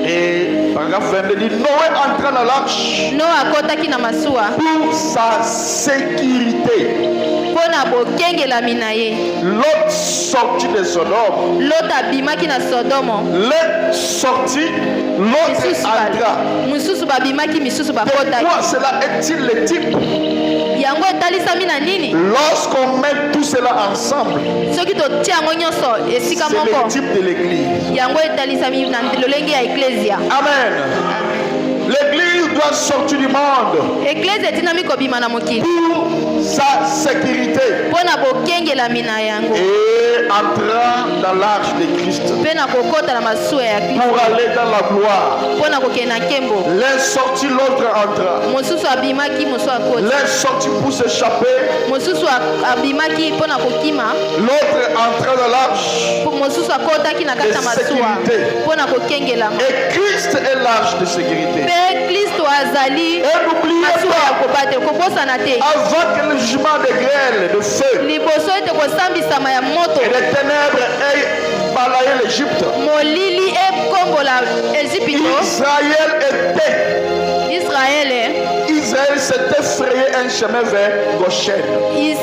Et paragraphe 22 dit Noé entra dans l'arche pour sa sécurité. L'autre sortit de Sodome. L'autre sortit, l'autre entra. De quoi cela est-il le type? Lorsqu'on met tout cela ensemble, c'est le type de l'église. Amen. L'église doit sortir du monde pour sa sécurité et entrer dans l'arche de Christ pour aller dans la gloire. L'un sortit, l'autre entra. L'un sortit pour s'échapper, l'autre entra dans l'arche de sécurité. Et Christ est l'arche de sécurité. Et n'oubliez pas, avant que le jugement de grêle, de feu et de ténèbres ait balayé l'Égypte, Israël s'était frayé un chemin vers Goshen. Il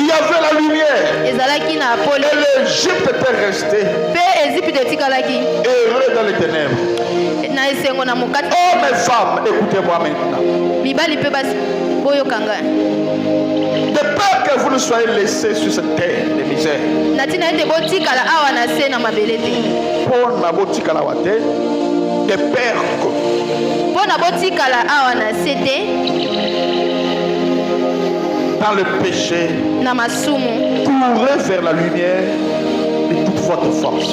y avait la lumière et l'Égypte était restée heureux dans les ténèbres. Oh mes femmes, écoutez-moi maintenant. De peur que vous ne soyez laissés sur cette terre de misère. De peur dans le péché, courez vers la lumière de toute votre force.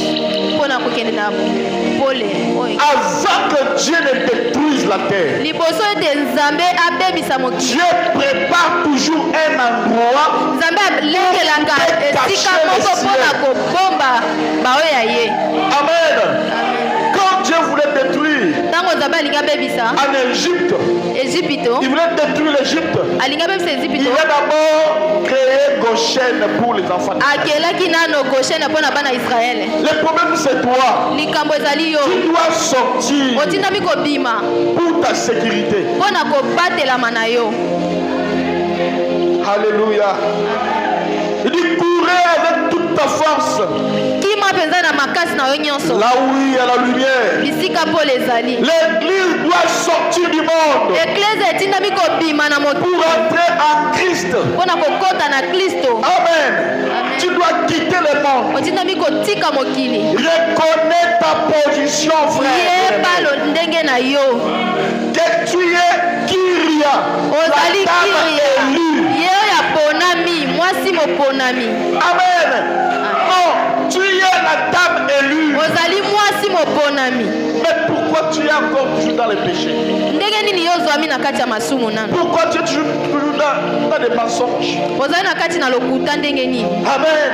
Avant que Dieu ne détruise la terre, Dieu prépare toujours un endroit Amen. Quand Dieu voulait détruire en Égypte, il voulait détruire l'Égypte. Il voulait d'abord créer Goshen pour les enfants. Le problème c'est toi. Tu dois sortir pour ta sécurité. Alléluia. Il dit courez avec toute ta force. Là où il y a la lumière, l'église doit sortir du monde pour entrer en Christ. Amen. Tu dois quitter le monde. Reconnais ta position, frère. Que tu es Kyria, la dame élue. Amen. Non, tu es la dame élue. Mais pourquoi tu es encore toujours dans les péchés? Pourquoi tu es toujours dans des mensonges? Amen.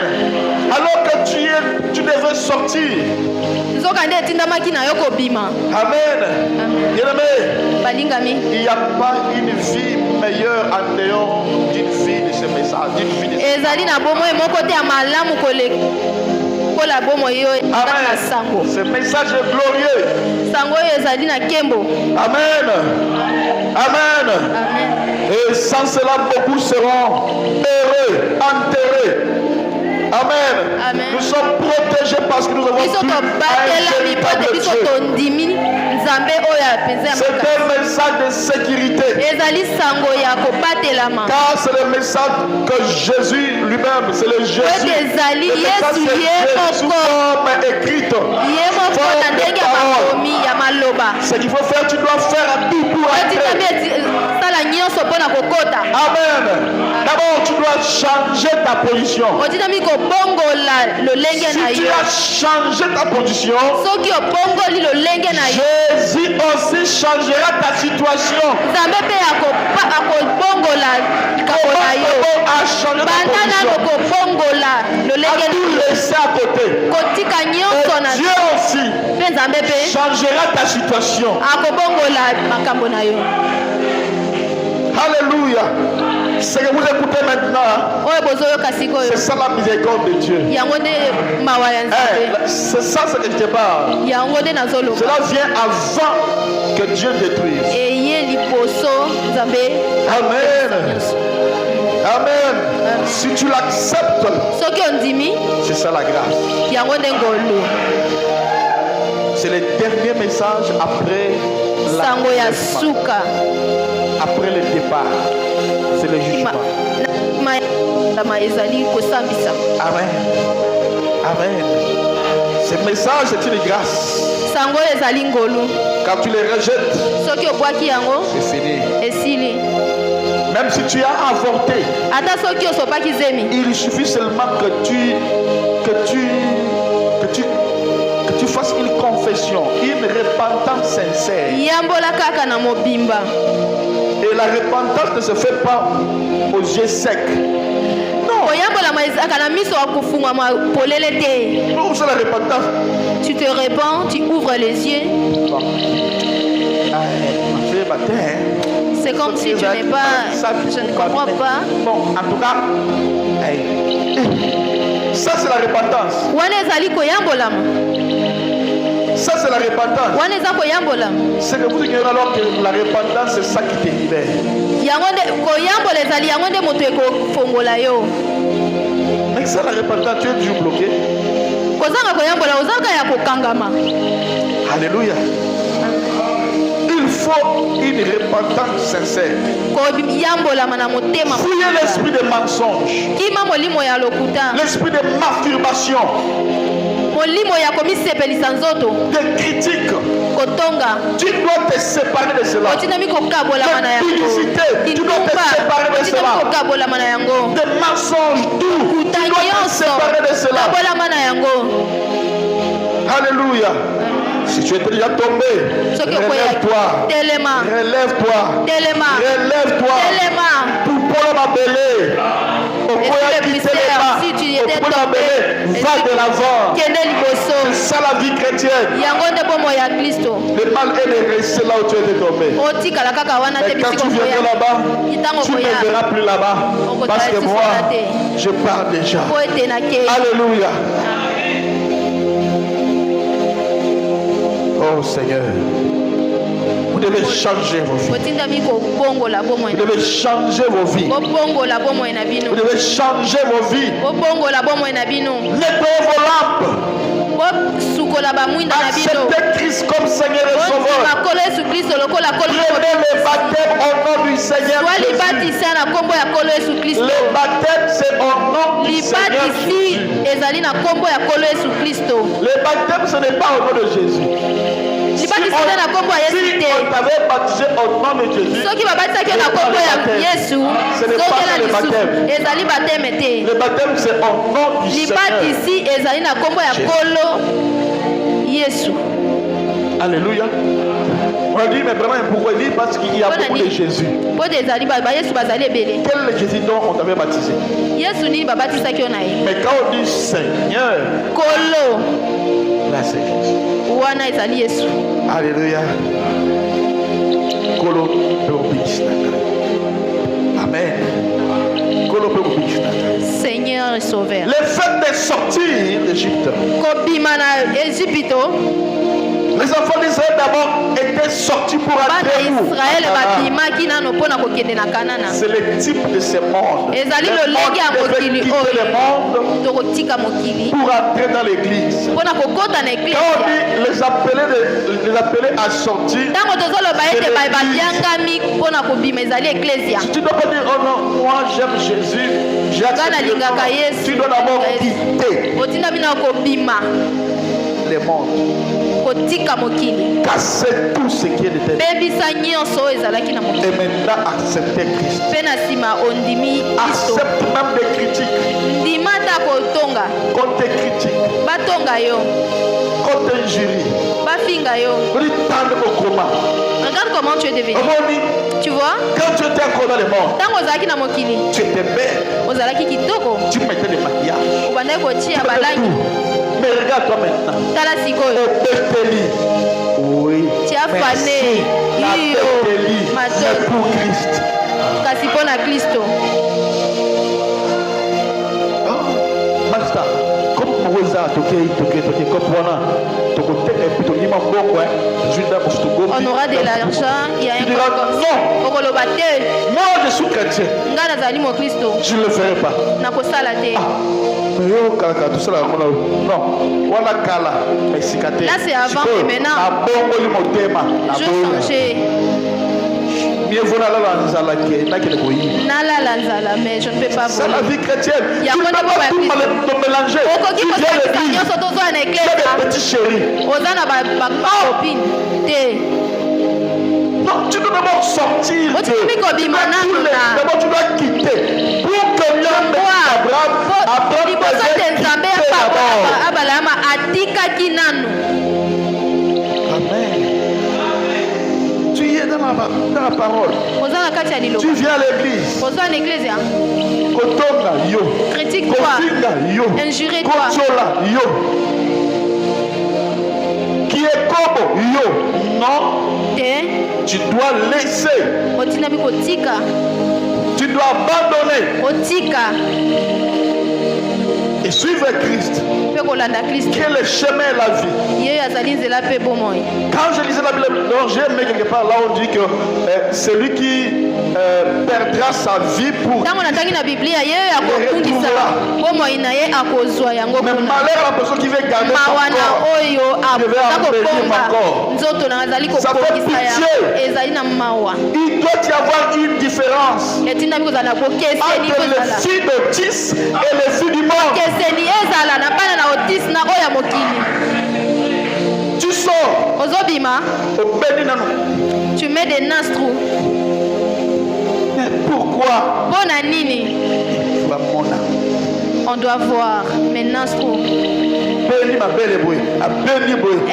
Alors que tu devais sortir. Amen. Bien-aimé, il n'y a pas une vie meilleure en dehors d'une vie de ce message, d'une vie de ce Amen. Ce message est glorieux. Amen. Amen. Et sans cela, beaucoup seront heureux, enterrés. Amen. Nous sommes protégés parce que nous avons cru à un véritable Dieu. C'est un message de sécurité. Car c'est le message que Jésus lui-même, c'est le Jésus. Le message que Jésus comme écrite. Ce qu'il faut faire, tu dois faire à tout pour entrer. Amen. D'abord, tu dois changer ta position. Si tu as changé ta position, Jésus aussi changera ta situation. A tout laisser à côté. Dieu aussi changera ta situation. Alléluia. Ce que vous écoutez maintenant, c'est ça la miséricorde de Dieu. C'est ça ce que je te parle. Cela vient avant que Dieu détruise. Amen. Amen. Si tu l'acceptes, c'est ça la grâce. C'est le dernier message après après le départ. C'est le jugement. Amen. Amen. Ce message, c'est une grâce. Quand tu les rejettes, c'est fini. Même si tu as avorté, il suffit seulement que tu fasses une confession, une repentance sincère. Et la repentance ne se fait pas aux yeux secs. Non. Non, c'est la repentance. Tu te répands, tu ouvres les yeux. Bon. C'est comme si tu n'es pas... Je ne comprends pas. Bon, en tout cas, ça c'est la repentance. Ça c'est la repentance. C'est que vous ignorez alors que la repentance c'est ça qui te libère. Mais ça la repentance, tu es toujours bloqué. Alléluia. Il faut une repentance sincère. Fouillez l'esprit de mensonge, l'esprit de masturbation, de critique. Tu dois te séparer de cela. De publicité, tu dois te séparer de cela. De mensonges, tout. Tu dois te séparer de cela. Alléluia. Si tu es déjà tombé, relève-toi. Relève-toi. Relève-toi. Pour ma belle. Si tu étais tombé, va de l'avant. C'est ça la vie chrétienne. Le mal est de rester là où tu étais tombé. Mais quand tu viendras là-bas, tu ne verras plus là-bas. Parce que moi, je pars déjà. Alléluia. Oh Seigneur, vous devez changer vos vies. Vous devez changer vos vies. Vous devez changer vos vies. Nettoyez vos lampes. Acceptez Christ comme Seigneur et Sauveur. Prenez le baptême au nom du Seigneur Jésus. Le baptême c'est au nom du Seigneur Jésus. Le baptême ce n'est pas au nom de Jésus. Si on t'avait baptisé au nom de Jésus, ce n'est pas le baptême. Le baptême c'est au nom du Seigneur. Alléluia. On a dit mais vraiment pourquoi il dit parce qu'il y a beaucoup de Jésus. Quel Jésus donc on t'avait baptisé? Mais quand on dit Seigneur, là c'est Jésus. Alléluia. Amen. Seigneur et Sauveur. Le fait de sortir d'Égypte, Les enfants d'Israël d'abord étaient sortis pour entrer où? C'est le type de ce monde. Le monde devait quitter le monde pour entrer dans l'église. Quand on dit les appeler à sortir, si tu ne dois pas dire oh non, moi j'aime Jésus, j'ai accepté. Tu dois d'abord quitter le monde. Casser tout ce qui est de tes. Et maintenant accepter Christ. Accepte même des critiques. Quand tu critiques, quand tu injuries, regarde comment tu es devenu. Tu vois? Quand tu étais encore dans le monde, tu étais belle. Tu mettais des maquillages. Mais regarde-toi maintenant. Oui. Tu as fané. Mais pour Christ. Master, comme vous êtes on aura de l'argent, il y a un peu comme ça. Moi je suis chrétien. Je ne le ferai pas. Non, là c'est avant et maintenant. Je changeais. Mieux vaut mais je ne peux pas. C'est la vie chrétienne. Tu ne peux pas tout mélanger. Tu viens à l'église. Tu as des petits chéris. Non, tu dois d'abord sortir. D'abord tu dois quitter. Pour que l'homme d'Abraham Amen. Tu es dans la parole. Tu viens à l'église. Critique-toi. Injure-toi. Qui est comme yo? Non. Tu dois laisser. Tu dois abandonner. Et suivre Christ. Qui est le chemin et la vie. Quand je lisais la Bible, j'ai aimé quelque part là on dit que celui qui perdra sa vie pour mais malheur à la personne qui veut garder son corps. Ça fait pitié. Il doit y avoir une différence entre les filles d'Otis et les filles du monde. Tu sors. Tu mets des nastrous. Mais pourquoi? On doit voir mes nastrous.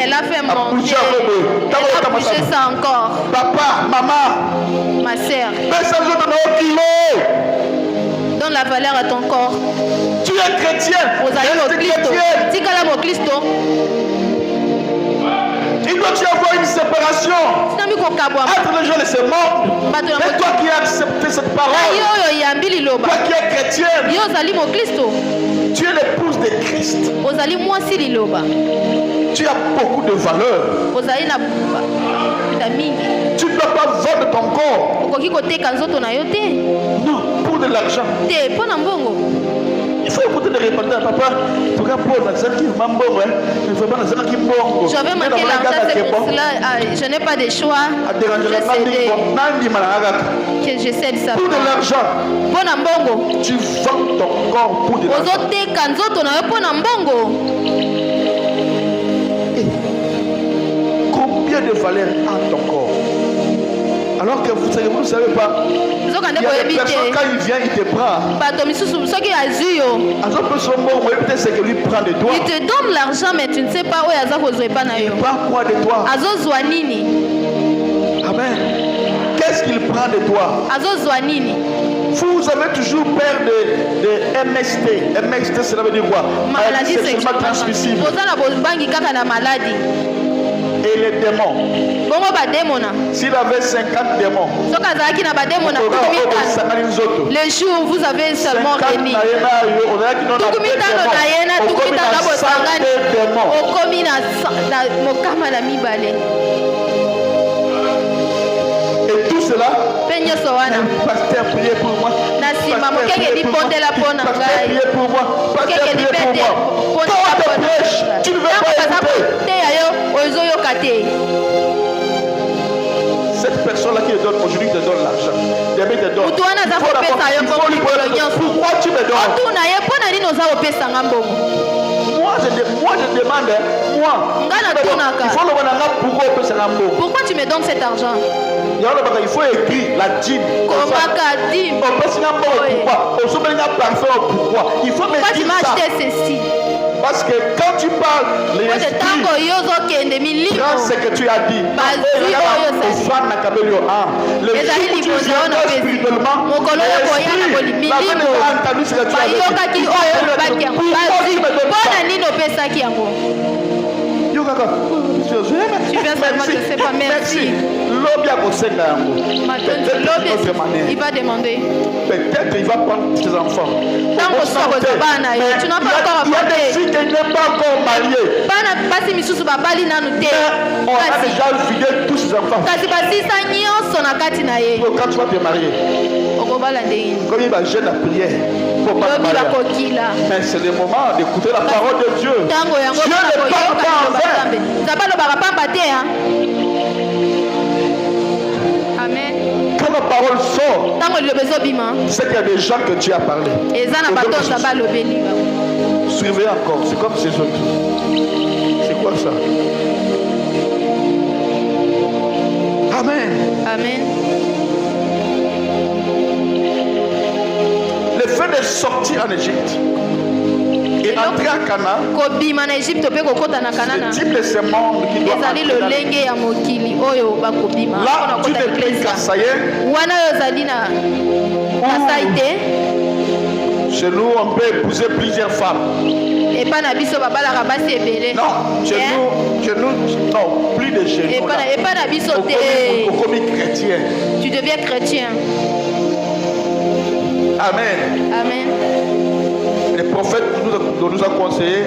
Elle a fait monter. Elle a poussé ça encore. Papa, maman, ma soeur. Donne la valeur à ton corps. Tu es chrétien. Il doit y avoir une séparation entre les gens de ce monde et toi qui as accepté cette parole. Toi qui es chrétienne. Tu es l'épouse de Christ. Tu as beaucoup de valeur. Tu ne dois pas vendre ton corps. Non, pour de l'argent. Il faut écouter les répondants, papa. Tu vas pour la qui m'embonne, il faut pas la qui m'embonne. J'avais manqué l'argent, c'est pour cela. Je n'ai pas de choix. Que j'essaie de savoir. Pour de l'argent. Tu vends ton corps pour de l'argent. Combien de valeur a ton corps? Alors que vous ne savez pas, il y a des personnes quand il vient, il te prend. Il te donne l'argent, mais tu ne sais pas où il prend quoi de toi? Amen. Qu'est-ce qu'il prend de toi? Vous avez toujours peur de MST. MST, cela veut dire quoi? Maladie sexuellement transmissible. Et les démons. S'il avait 50 démons, le jour où vous avez seulement réuni, et tout cela, pasteur, priez pour moi. Pasteur, priez pour moi. Pasteur, priez pour moi. Quand on te prêche, tu ne veux pas écouter. Cette personne-là qui te donne aujourd'hui te donne l'argent. Demain te donne. Pourquoi tu me donnes? Moi je demande, pourquoi tu me donnes cet argent? Il faut écrire la dîme. Pourquoi tu m'as acheté ceci? Parce que quand tu parles, l'esprit prend ce que tu as dit. Le jour où tu es spirituellement, l'esprit n'a même pas entendu ce que tu as dit. Tu viens seulement, je ne sais pas, merci. Il va demander. Peut-être il va prendre ses enfants. Tu n'as pas encore il y a des filles qui ne sont pas encore mariées. On a déjà vidé tous ses enfants. Quand tu vas te marier, comme il va jeûner la prière, mais c'est le moment d'écouter la parole de Dieu. Dieu ne parle pas en vain. Amen. Quand la parole sort, c'est qu'il y a des gens que Dieu a parlé. Suivez encore, c'est comme ces autres. C'est quoi ça? Amen. Amen. Le fait de sortir en Égypte et entrer à Canaan, c'est le type de ce monde qui doit entrer dans là, tu n'es plus Kassaye. Chez nous, on peut épouser plusieurs femmes. Non, chez nous, non, plus de chez nous. Au commis chrétien. Tu deviens chrétien. Amen. Amen. Le prophète nous a conseillé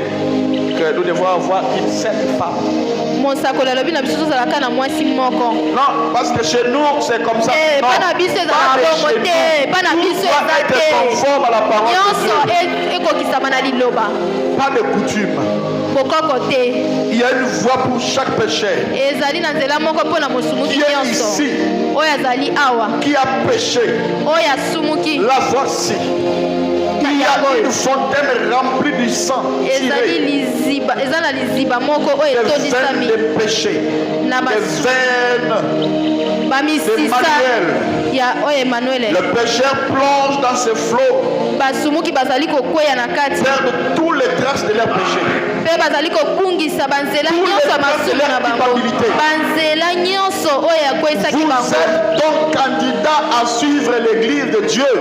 que nous devons avoir une seule femme. Non, parce que chez nous, c'est comme ça. Non, pas de chez nous. Tout doit être conforme à la parole de Dieu. Pas de coutume. Il y a une voie pour chaque péché. Qui est ici, qui a péché, la voici. Il y a une fontaine remplie du sang tiré des veines de péché, des veines d'Emmanuel. Le pécheur plonge dans ces flots, perdent tous les traces de leur péché, tous les traces de leur culpabilité. Vous êtes donc candidat à suivre l'église de Dieu.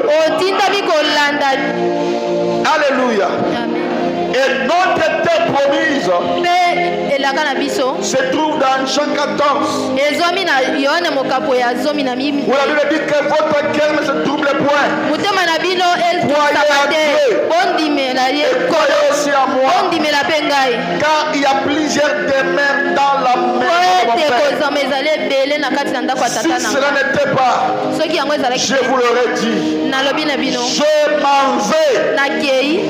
Alléluia. Et notre terre promise se trouve dans Jean 14. Où la Bible dit que votre cœur ne se trouble point. Croyez à Dieu et croyez aussi à moi. Car il y a plusieurs demeures dans la maison de mon Père. Si cela n'était pas, je vous l'aurais dit. Je m'en vais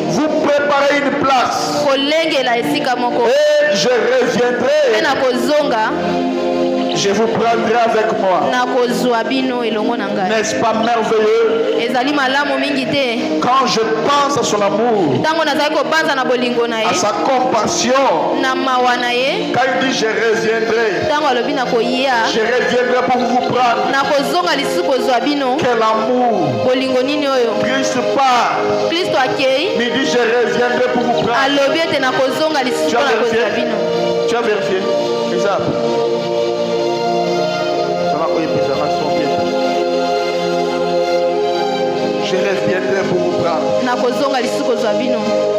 vous préparer une place. Et je reviendrai. Je vous prendrai avec moi. N'est-ce pas merveilleux? Quand je pense à son amour, à sa compassion, quand il dit je reviendrai pour vous prendre. Quel amour! Christ part. Il dit je reviendrai pour vous prendre. Tu as vérifié? Exact. Je reviendrai pour vous prendre.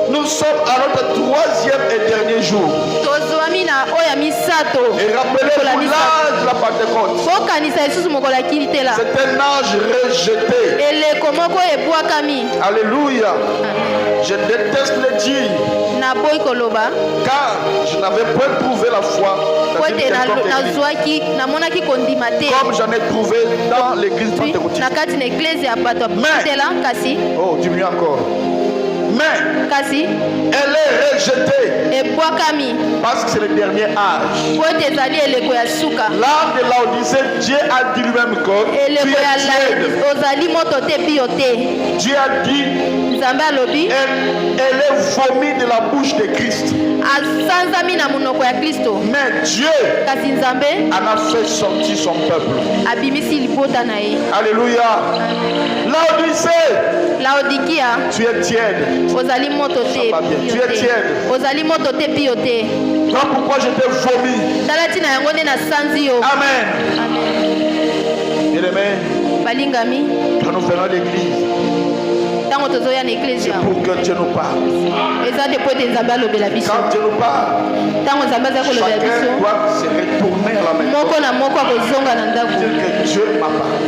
Nous sommes à notre troisième et dernier jour. Et rappelez-vous l'âge de la Pentecôte. C'est un âge rejeté. Alléluia. Je déteste les dires. Car je n'avais pas trouvé la foi dans une quelconque église, comme j'en ai trouvé dans l'église pentecôtiste. Mais, oh, dis-moi encore. Mais elle est rejetée parce que c'est le dernier âge. L'âme de Laodicée, Dieu a dit lui-même que tu es tiède. Dieu a dit elle est vomie de la bouche de Christ. Mais Dieu en a fait sortir son peuple. Alléluia. Laodicée, tu es tiède. Tu es tiède. Voilà pourquoi je t'ai vomi. Amen. Bien-aimé, quand nous venons à l'église, c'est pour que Dieu nous parle. Quand Dieu nous parle, chacun doit se retourner à la maison. Dire que Dieu m'a parlé.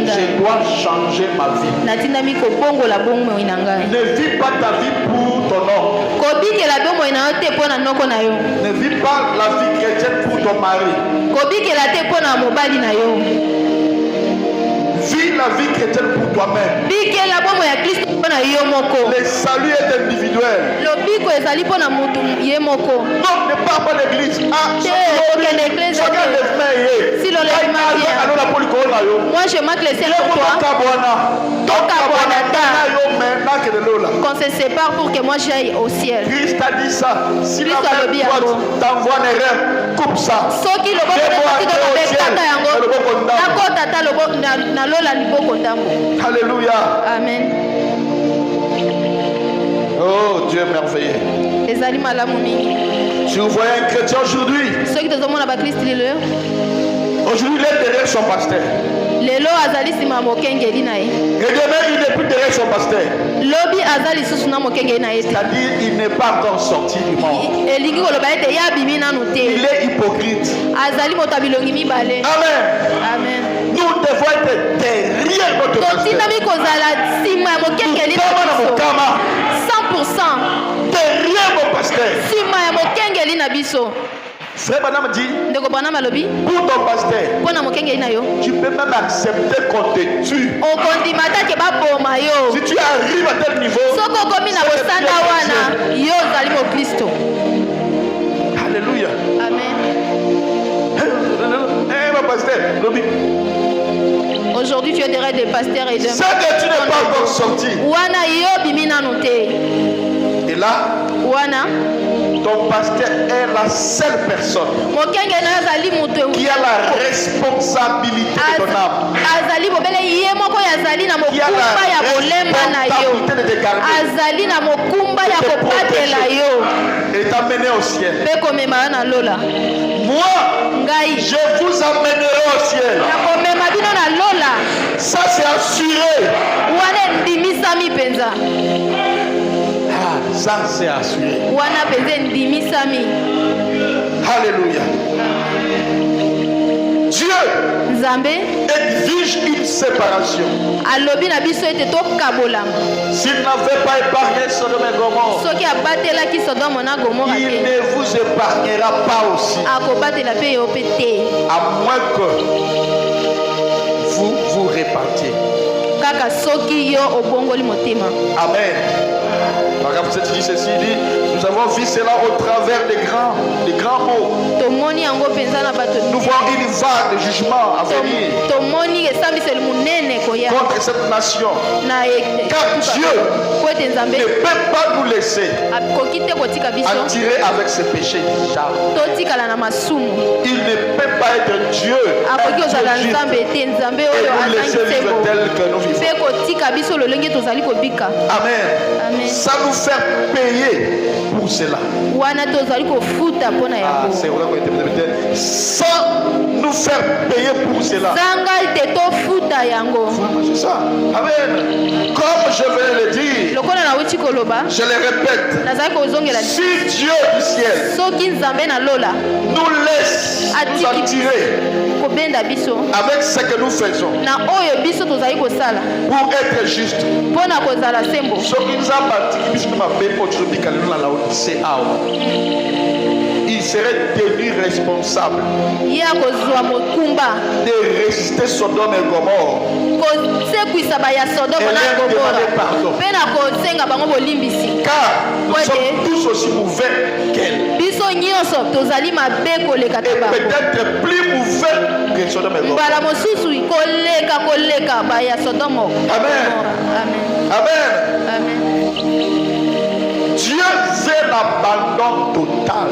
Je dois changer ma vie. Ne vis pas ta vie pour ton homme. Ne vis pas la vie chrétienne pour ton mari. Vis la vie chrétienne pour toi-même. Le salut est individuel. Non, ne pars pas l'église. Moi je marque le ciel pour toi. Qu'on se sépare pour que moi j'aille au ciel. Christ a dit ça. Si la main droite t'envoie en erreur, coupe ça. Alléluia. Amen. Oh, Dieu est merveilleux. Si vous voyez un chrétien aujourd'hui, aujourd'hui il est derrière son pasteur. Et demain il n'est plus derrière son pasteur. C'est-à-dire il n'est pas encore sorti du monde. Il est hypocrite. Amen. Amen. Nous devons être derrière notre pasteur. 100%. Derrière mon pasteur. Frère Madame dit, pour ton pasteur, tu peux même accepter qu'on te tue. Si tu arrives à tel niveau, alléluia. Amen. Mon pasteur, aujourd'hui tu es derrière des pasteurs et de ça que tu n'es pas encore sorti. Et là, ton pasteur est la seule personne qui a la responsabilité de ton âme. Qui a la responsabilité de te garder, et t'amener au ciel. Moi, je vous amènerai au ciel. Ça c'est assuré. Ça c'est assuré. Alléluia. Dieu exige une séparation. S'il n'avait pas épargné Sodome et Gomorrhe, il ne vous épargnera pas aussi. À moins que vous vous répartiez. Amen. Paragraphe 7 dit ceci, dit, nous avons vu cela au travers des grands mots. Nous voyons une vague de jugement à venir contre cette nation. Car Dieu ne peut pas nous laisser attirer avec ses péchés. Il ne peut pas être Dieu et nous laisser vivre tel que nous vivons. Amen. Ça nous faire payer pour cela. C'est vrai qu'on était sans nous faire payer pour cela. C'est ça. Amen. Comme je vais le dire, je le répète, si Dieu du ciel nous laisse nous en tirer avec ce que nous faisons pour être juste, il serait tenu responsable de résister Sodome et Gomorrhe. Car nous sommes tous aussi mauvais qu'elle. Et peut-être plus mauvais que Sodome et Gomorrhe. Amen. Amen. Dieu veut l'abandon total.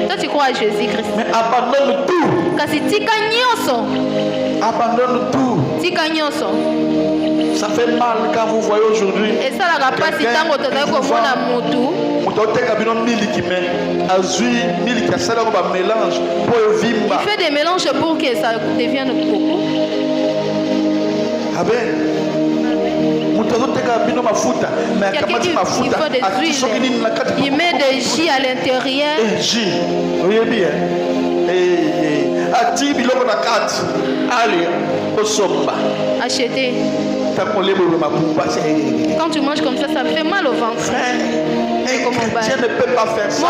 Toi tu crois à Jésus-Christ. Mais abandonne tout. Abandonne tout. Ça fait mal quand vous voyez aujourd'hui. Et ça la capacité il fait des mélanges pour que ça devienne beaucoup. Amen. Quelqu'un qui fait des huiles, il met des jus à l'intérieur. Oui bien. Acheter. Quand tu manges comme ça fait mal au ventre. Je ne peux pas faire ça.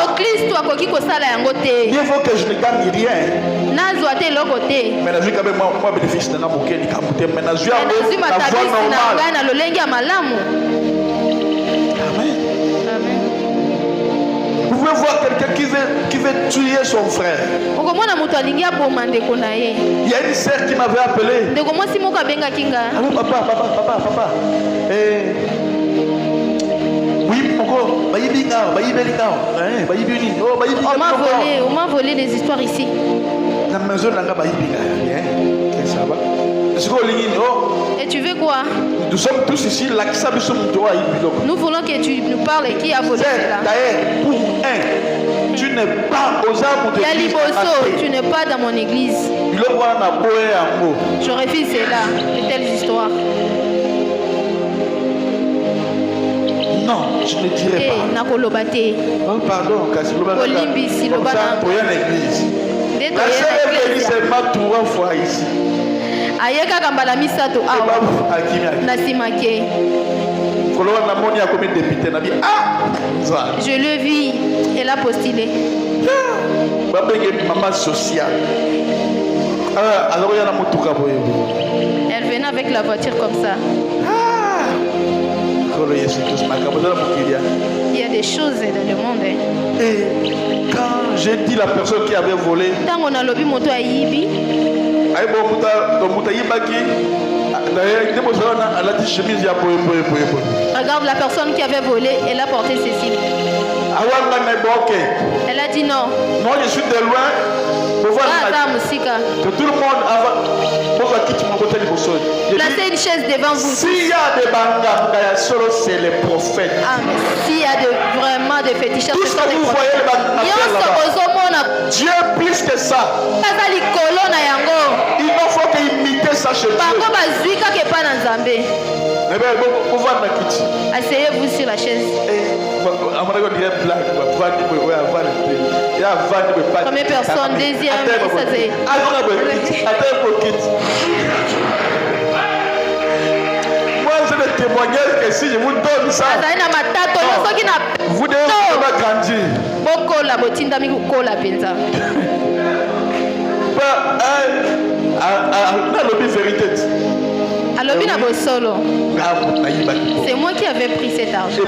Mieux vaut que je ne gagne rien. Mais je suis quand même moi bénéfice de la Amen. Vous pouvez voir quelqu'un qui veut tuer son frère. Il y a une sœur qui m'avait appelé. Allô, papa. Oui, on m'a volé des histoires ici. La maison ça va. Et tu veux quoi? Nous sommes tous ici. Nous voulons que tu nous parles qui a volé cela. Pour un, tu n'es pas aux arbres de l'église. Tu n'es pas dans mon église. Je refuse cela, de telles histoires. Non, je ne dirai pas. Oh, pardon, la sœur est venue seulement 3 fois ici. Je le vis, elle a postulé. Maman sociale. Elle venait avec la voiture comme ça. Il y a des choses dans le monde. Et quand j'ai dit la personne qui avait volé, regarde la personne qui avait volé, elle a porté ceci. Elle a dit non. Moi je suis de loin. Que tout le monde placez une chaise devant vous. S'il y a des bangas, c'est les prophètes. S'il y a vraiment des fétichistes, tout ce que vous voyez là-bas, Dieu plus que ça. Il ne faut qu'imiter ça chez Dieu. Asseyez-vous sur la chaise. Première personne, deuxième, moi je vais témoigner que si je vous donne ça, vous devez grandir. C'est moi qui avais pris cet argent.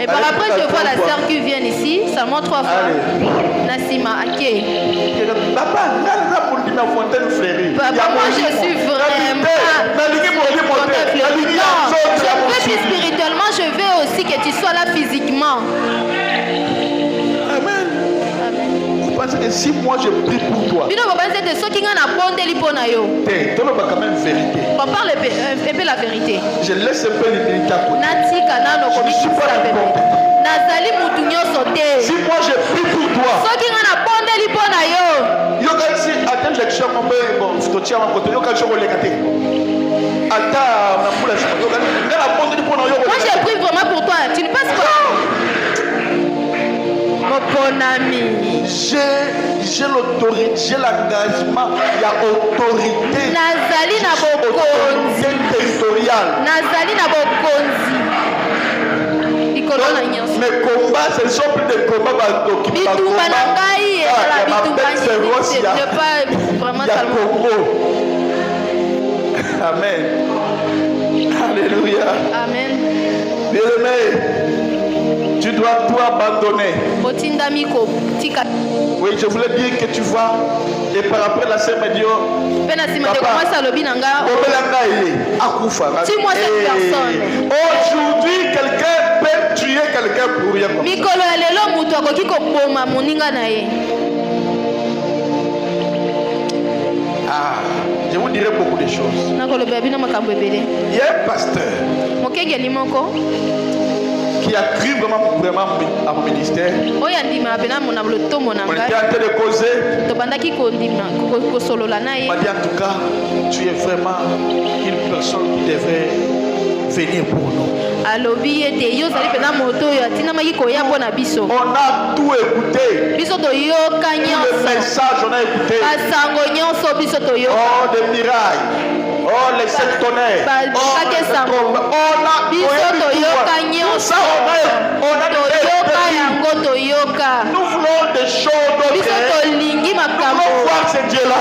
Et par après, je vois la sœur qui vient ici, seulement 3 fois. Nassima, Ake. Papa, moi je suis vraiment. Non, je veux spirituellement, je veux aussi que tu sois là physiquement. Amen. Vous pensez que que si moi je prie pour toi, tu vas quand même vérité. On parle un peu la vérité. Je laisse un peu l'humilité à côté. Je ne suis pas si moi je prie pour toi, si attends l'élection, moi je prie vraiment pour toi. Tu ne penses pas? Mon ami, j'ai l'autorité, j'ai l'engagement, il y a autorité. Nazali na bokonzi territoriale. Nazali na bokonzi. Mes combats, ce ne sont plus des combats qui il y a Congo. Amen. Alléluia. Amen. Bien-aimé, tu dois tout abandonner. Oui, je voulais dire que tu vois, et par après la sœur me dit, tue-moi cette personne. Aujourd'hui, quelqu'un peut tuer quelqu'un pour rien. Je vous dirai beaucoup de choses. Il y a un pasteur qui a cru vraiment à mon ministère. On était en train de causer. Il m'a dit en tout cas, tu es vraiment une personne qui devrait venir pour nous. On a tout écouté. Tout le message, on a écouté. Oh, des miracles. Oh, les sept tonnerres. On a nous voulons des choses d'autres. Nous voulons voir ce Dieu-là.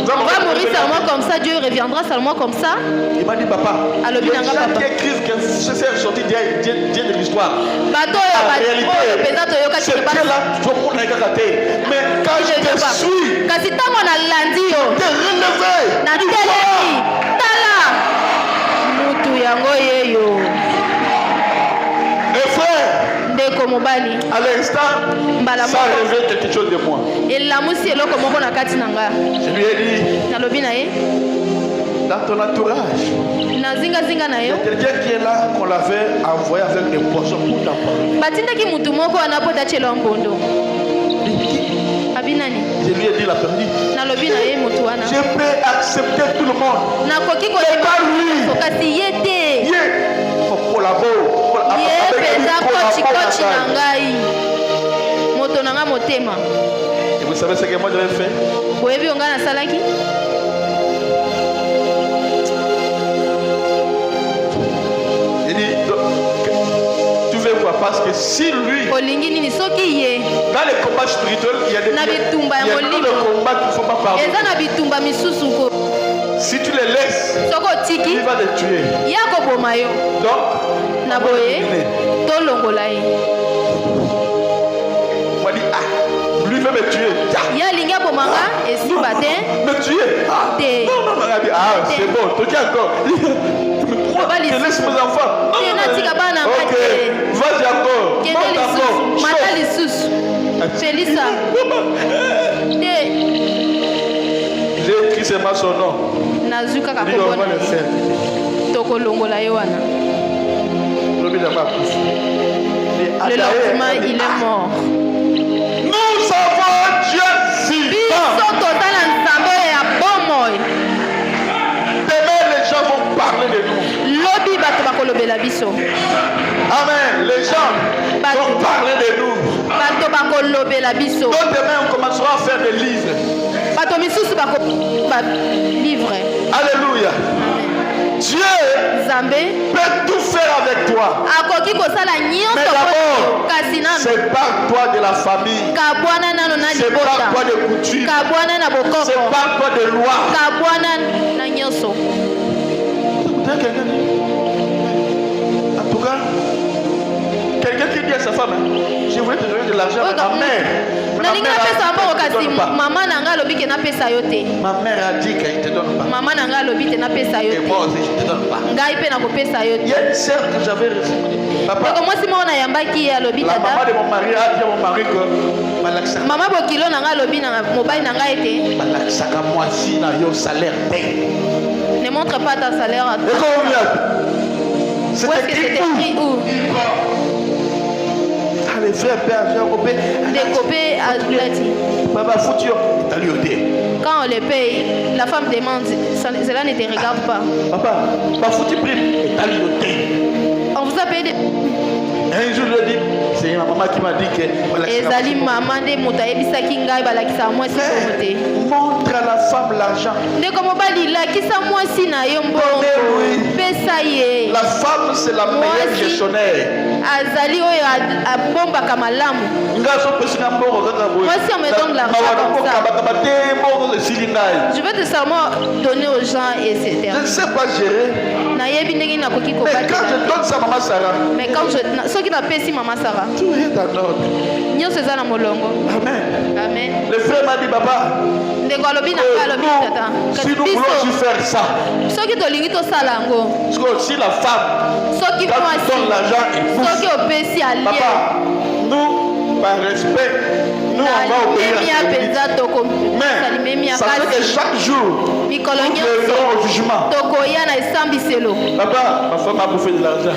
On va mourir seulement comme ça, Dieu reviendra seulement comme ça. Il m'a dit papa, les gens qui écrivent que c'est sorti Dieu de l'histoire. En réalité, c'est Dieu-là, mais quand je te suis, te relever. Et frère, à l'instant, ça révèle quelque chose de moi. Je lui ai dit, dans ton entourage, il y a quelqu'un qui est là qu'on l'avait envoyé avec des poissons pour t'apprendre. Je lui ai dit la personne. Je peux accepter tout le monde. Mais pas lui. On collabore. Et vous savez ce que moi j'avais fait? Il dit, tu veux quoi? Parce que si lui, dans les combats spirituels, il y a des combats qu'il ne faut pas parler. Si tu les laisses, il va te tuer. Donc, on dit, lui veut me tuer. Me tuer? Non, c'est bon, tu dis encore. Je laisse mes enfants. Ok, vas-y encore. J'ai écrit seulement son nom. Il dit, on va le faire. Le lendemain, il est mort. Nous avons Dieu vivant. Demain, les gens vont parler de nous. Amen. Les gens vont parler de nous. Donc demain, on commencera à faire des livres. Alléluia. Dieu peut tout faire avec toi. Mais d'abord, c'est par toi de la famille. C'est par toi de coutume. C'est par toi de loi. En tout cas, quelqu'un qui dit à sa femme, je voulais te donner de l'argent à ta mère. Maman n'a pas que na pesa yote. Ma mère a dit qu'elle ne te donne pas. Maman n'a pas que na pesa yote. Et moi aussi je ne te donne pas. Il y a une sœur que j'avais reçue. Papa, la maman de mon mari a dit à mon mari que maman bokilo na nga lobi na mobile na nga ete. Malakisaka moisi na yo salaire paye. Ne montre pas ta salaire à toi. Où est-ce que c'est écrit où? Les frères pères viennent couper. Des copés à Glati. Papa foutu, t'as lié. Quand on les paye, la femme demande, cela ne te regarde pas. Papa, pas foutu prime, t'as lié. On vous a payé des... Un jour je dis, c'est ma maman qui m'a dit que Ezali maman de motaye bisaki ngai balakisa moi si côté. Montre à la femme l'argent. Ne comme bali la kisa moi si na yo mbongo. Pesa ye. La femme c'est la meilleure gestionnaire. Azali oyo a bomba kamalamu. Ngaso pesina mbongo kaka boye. Moi si on me donne l'argent comme ça. Je vais te seulement donner aux gens et etc. Je ne sais pas gérer. Na yebi ndenge na koki ko batela. Mais quand je donne ça maman Sarah. Mais quand je qui n'a pas si maman Sarah. Tout est en ordre. Nyo seza na molongo. Amen. Amen. Le frère m'a dit papa. Si nous voulons faire ça. Si la femme donne l'argent et pousse. Papa, nous, par respect, nous on va obéir à mais ça fait que chaque jour, nous verrons au jugement. Papa, ma femme a bouffé de l'argent.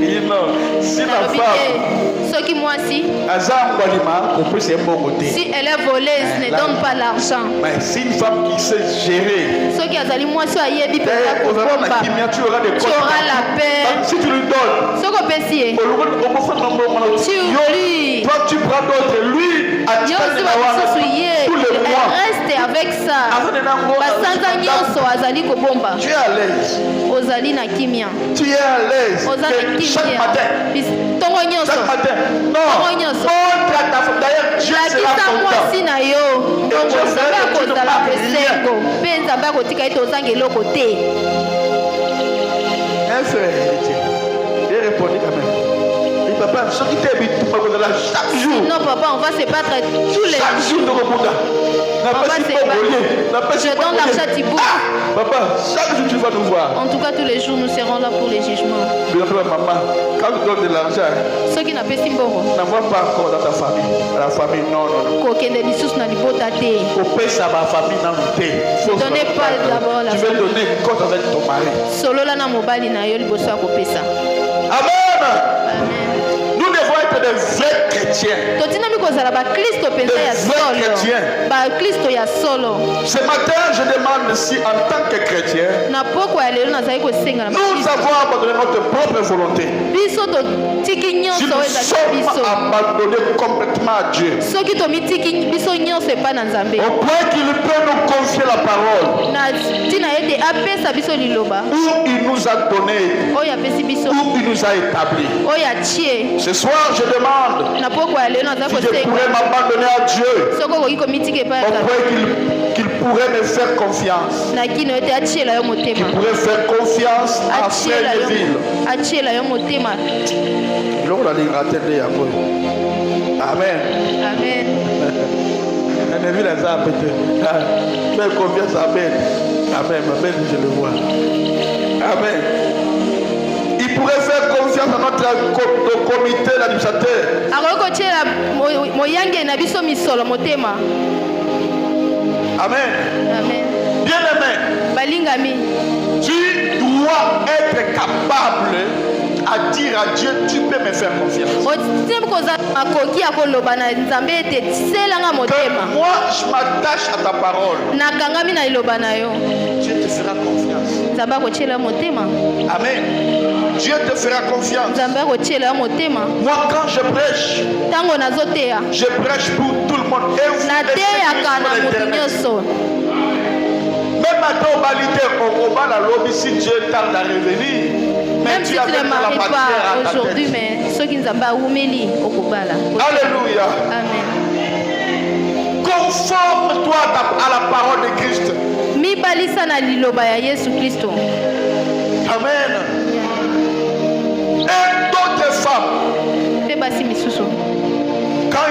Il dit non, si la femme si elle est voleuse, ne donne pas l'argent. Mais si une femme qui sait gérer, tu auras la paix. Si tu lui donnes, toi tu prends d'autres, lui tous les mois. Reste avec ça. Tu es à l'aise. Tu es à l'aise. Chaque matin. Non. D'ailleurs, Dieu sera content. Un frère, il répondit quand même. Papa, chaque jour. Non, papa, on va se battre tous les jours. Chaque jour, je donne l'argent Thibaut. Papa, chaque jour tu vas nous voir. En tout cas, tous les jours, nous serons là pour les jugements. Maman, quand tu donnes de l'argent, ceux qui n'ont pas si bon, n'envoie pas encore dans ta famille. La famille, non. Donnez pas d'abord la famille. Tu veux donner compte avec ton mari. Solo la na mobali na yo liboso akopesa. Amen. Amen. Nous devons être des vrais chrétiens. Ce matin, je demande si en tant que chrétien, nous avons abandonné notre propre volonté. Si nous sommes abandonnés complètement à Dieu. Au point qu'il peut nous confier la parole. Où il nous a donné. Où il nous a établi. Ce soir, je demande si je pourrais m'abandonner à Dieu au point qu'il pourrait me faire confiance. Qu'il pourrait faire confiance à Frère-Neville. Amen. Amen. Neville a ça peut-être. Fais confiance à Ben. Amen. Amen, je le vois. Amen. Il pourrait faire confiance à notre comité d'administrateur. Amen. Amen. Bien-aimé. Tu dois être capable à dire à Dieu, tu peux me faire confiance. Moi, je m'attache à ta parole. Dieu te fera confiance. Amen. Dieu te fera confiance. Moi, quand je prêche pour tout le monde. Même à ton balité, on va la lobby si Dieu tarde à revenir. Même si tu ne maries pas aujourd'hui, mais ceux qui ne savent pas où mêler au Kobala. Alléluia. Amen. Conforme-toi à la parole de Christ. Mi balisa na liloba ya Yesu Kristo. Amen. Et d'autres femmes. Fais basi misusu. Quand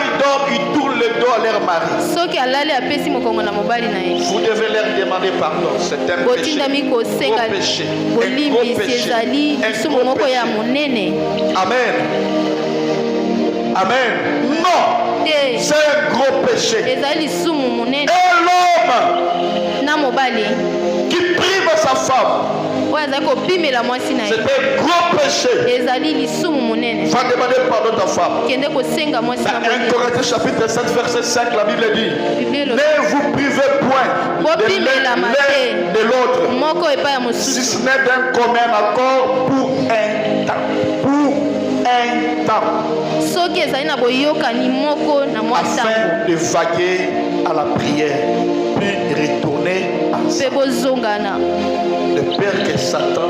Vous devez leur demander pardon. C'est un péché. Un gros péché. Amen. Amen. Non. C'est un gros péché. Et l'homme qui prive sa femme, c'est un gros péché. Va demander pardon à ta femme. Dans 1 Corinthiens chapitre 7 verset 5, la Bible dit: ne vous privez point de l'un de l'autre, si ce n'est d'un commun accord pour un temps. Afin de vaguer à la prière, puis retourner ensemble. De peur que Satan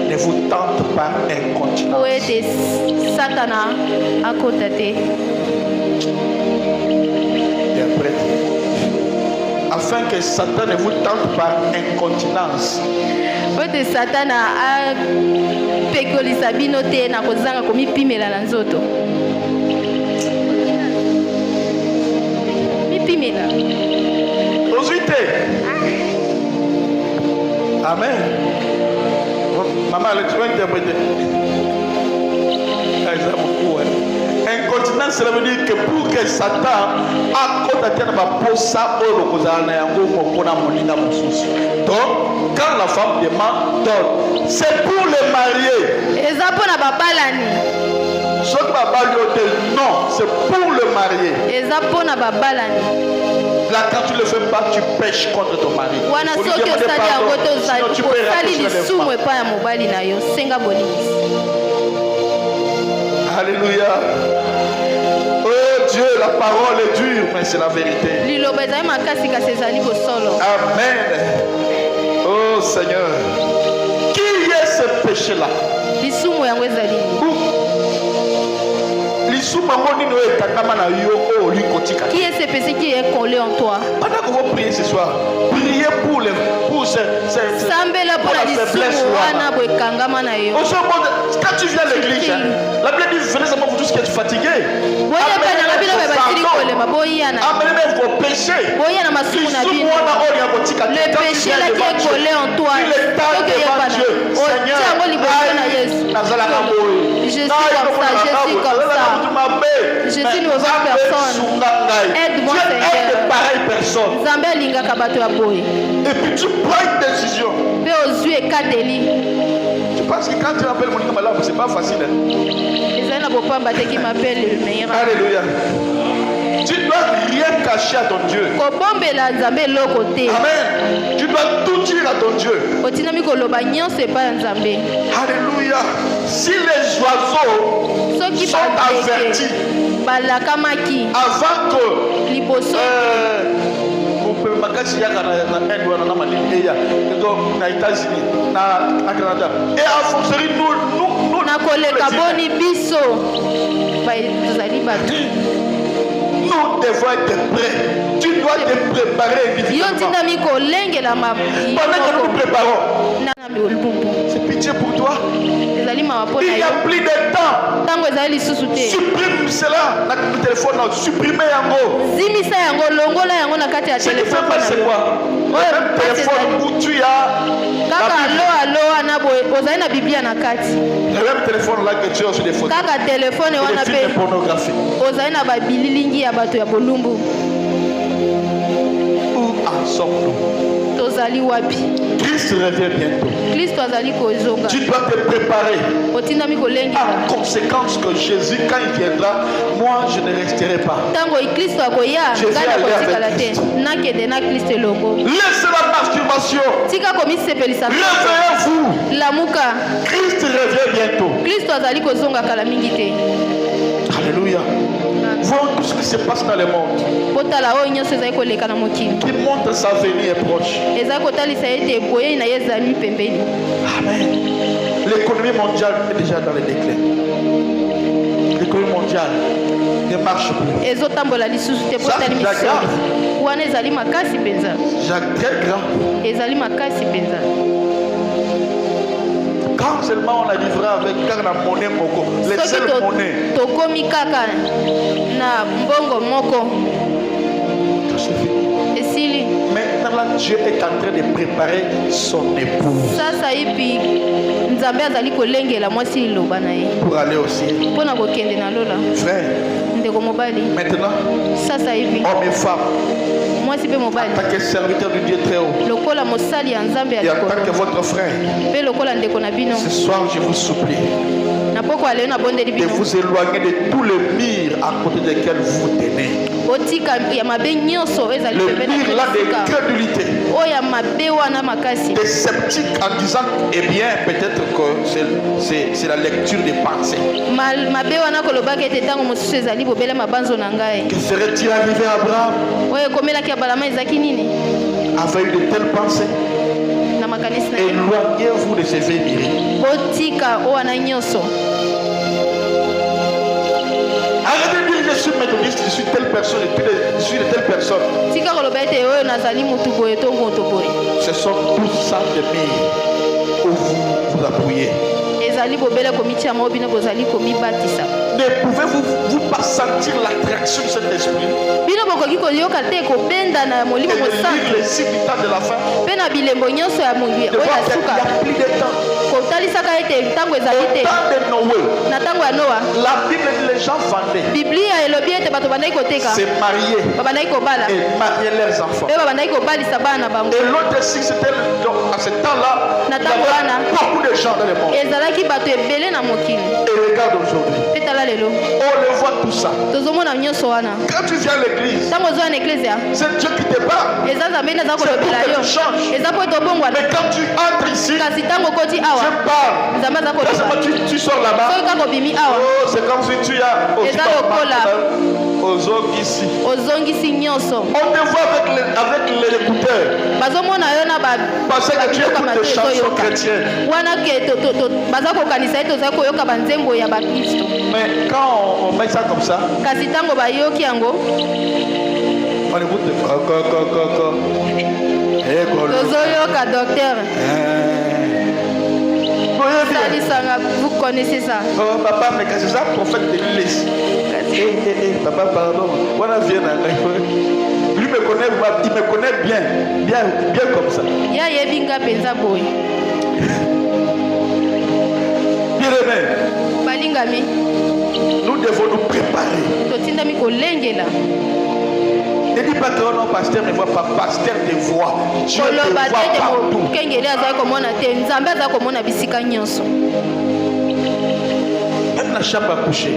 ne vous tente par incontinence. Et après, afin que Satan ne vous tente par incontinence. Amen. Maman, elle est trop interprétée. Incontinence, cela veut dire que pour que Satan a contacté ma posa donc, quand la femme demande, donne. C'est pour les mariés. Non, c'est pour le marié. Là, quand tu ne le fais pas, tu pêches contre ton mari. Sinon tu peux Alléluia. Oh Dieu, la parole est dure, mais c'est la vérité. Amen. Oh Seigneur. Qui est ce péché-là? Qui est ce péché qui est collé en toi? Pendant que vous priez ce soir, priez pour la faiblesse. Quand tu viens à l'église, la Bible dit venez seulement vous tous qui êtes fatigués. Amenez vos péchés. Le péché là qui est collé en toi. Seigneur, je suis comme ça, je suis comme ça. Je suis une mauvaise personne. Aide-moi, Seigneur. Et puis tu prends une décision. Tu penses que quand tu appelles Monica Malab, c'est pas facile. Alléluia. Tu dois rien cacher à ton Dieu. Amen. Tu dois tout dire à ton Dieu. Alléluia. Si les oiseaux sont avertis avant que et à forcerie nous devons être prêts. Tu dois te préparer individuellement. Pendant que nous préparons, c'est pitié pour toi. Il n'y a plus de temps. Supprime cela. Le téléphone, supprimez yango. Ce qui fait mal, c'est quoi? Le même téléphone où tu as le même téléphone là que tu as sur des photos. Des films pornographiques. Où en sommes-nous? Christ revient bientôt. Tu dois te préparer. En conséquence que Jésus, quand il viendra, moi je ne resterai pas. Je vais aller avec Christ. Laissez la masturbation. Réveillez-vous. Christ revient bientôt. Alléluia. Voir tout ce qui se passe dans le monde qui montre sa venue est proche. Amen. L'économie mondiale est déjà dans le déclin. L'économie mondiale ne marche plus. C'est très grave. Quand seulement on a livré avec car la monnaie moko, les seules monnaies. Maintenant, Dieu est en train de préparer son épouse pour aller au ciel. Frère, maintenant, homme et femme, en tant que serviteur du Dieu très haut, et en tant que votre frère, ce soir je vous supplie de vous éloigner de tous les murs à côté desquels vous vous tenez. Le mur là de crédulité, des sceptiques en disant, eh bien, peut-être que c'est la lecture des pensées. Que serait-il arrivé à Abraham avec de telles pensées? Éloignez-vous de ces vénéries. Arrêtez de dire je suis méthodiste, je suis telle personne, je suis de telle personne. Ce sont tous ça de murs où vous appuyez. Ne pouvez-vous pas sentir l'attraction de cet esprit? Et lire les signes du temps de la fin. De voir qu'il n'y a plus de temps. Au temps de Noé, la Bible dit les gens vendaient, se mariaient et mariaient leurs enfants. Et l'autre signe, c'était à ce temps-là, il y avait beaucoup de gens dans le monde. Et regarde aujourd'hui, on le voit tout ça. Quand tu viens à l'église, c'est Dieu qui te parle. C'est pour que tu changes. Mais quand tu entres ici, Dieu parle. Tu sors là-bas. Oh, c'est comme si tu as ici. On te voit avec l'écouteur. Parce que tu écoutes des chansons chrétiennes. Mais quand on met ça comme ça, on écoute vous connaissez ça. Oh papa, mais c'est ça prophète de l'église. Papa, pardon. Lui me connaît, il me connaît bien comme ça. Bien-aimé, nous devons nous préparer. Ne dis pas que non, pasteur ne voit pas, pasteur te voit. Dieu te voit partout. Même la chambre à coucher.